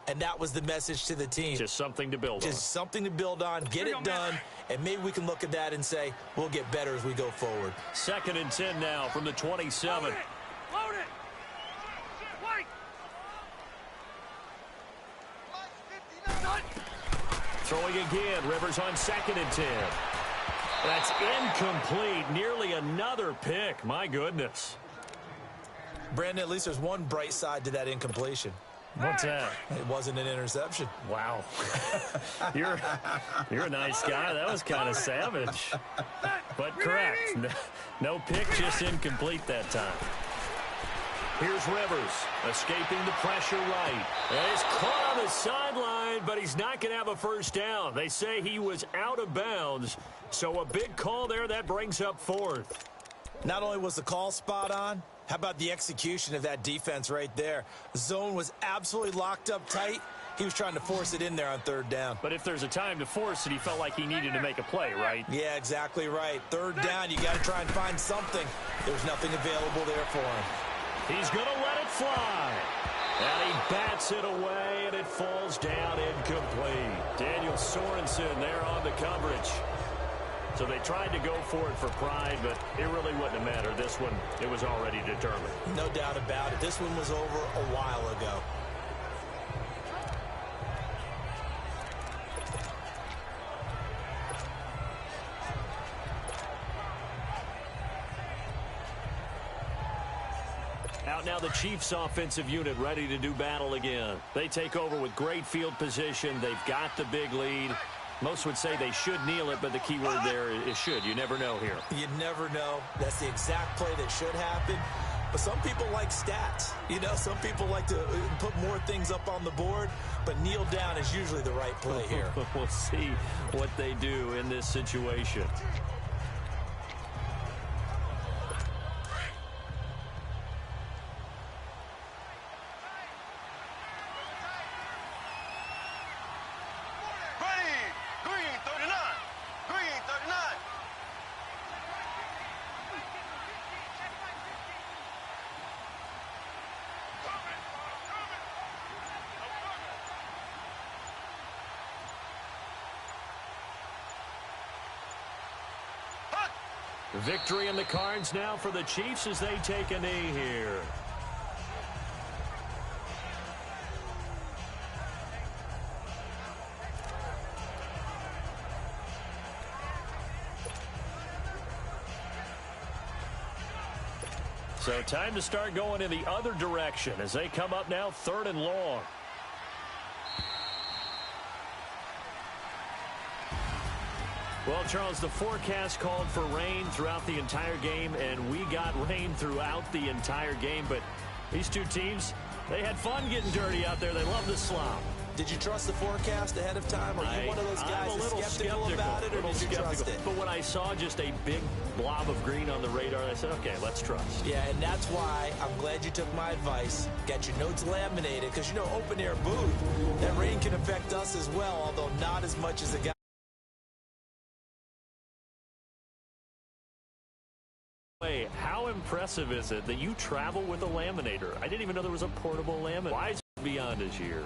And that was the message to the team. Just something to build on. Just something to build on, get it done, and maybe we can look at that and say, we'll get better as we go forward. 2nd and 10 now from the 27. Load it. Wait. Throwing again. Rivers on 2nd and 10. That's incomplete. Nearly another pick. My goodness. Brandon, at least there's one bright side to that incompletion. What's that? It wasn't an interception. Wow. You're a nice guy. That was kind of savage. But correct. No pick, just incomplete that time. Here's Rivers, escaping the pressure right. And he's caught on the sideline, but he's not going to have a first down. They say he was out of bounds, so a big call there. That brings up 4th. Not only was the call spot on, how about the execution of that defense right there? The zone was absolutely locked up tight. He was trying to force it in there on 3rd down. But if there's a time to force it, he felt like he needed to make a play, right? Yeah, exactly right. 3rd down, you got to try and find something. There's nothing available there for him. He's going to let it fly. And he bats it away, and it falls down incomplete. Daniel Sorensen there on the coverage. So they tried to go for it for pride, but it really wouldn't have mattered. This one, it was already determined. No doubt about it. This one was over a while ago. Out now the Chiefs offensive unit ready to do battle again. They take over with great field position. They've got the big lead. Most would say they should kneel it, but the key word there is should. You never know here. You never know. That's the exact play that should happen. But some people like stats. You know, some people like to put more things up on the board, but kneel down is usually the right play here. We'll see what they do in this situation. Victory in the cards now for the Chiefs as they take a knee here. So time to start going in the other direction as they come up now 3rd and long. Well, Charles, the forecast called for rain throughout the entire game, and we got rain throughout the entire game. But these two teams, they had fun getting dirty out there. They love the slop. Did you trust the forecast ahead of time? Or are you one of those guys that's skeptical about it, or did you trust it? But when I saw just a big blob of green on the radar, I said, okay, let's trust. Yeah, and that's why I'm glad you took my advice. Got your notes laminated, because, you know, open-air booth, that rain can affect us as well, although not as much as the guy. How impressive is it that you travel with a laminator? I didn't even know there was a portable laminator. Wise beyond his years.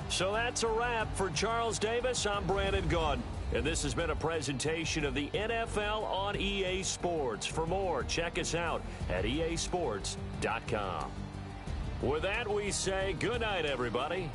So that's a wrap for Charles Davis. I'm Brandon Gaudin. And this has been a presentation of the NFL on EA Sports. For more, check us out at easports.com. With that, we say good night, everybody.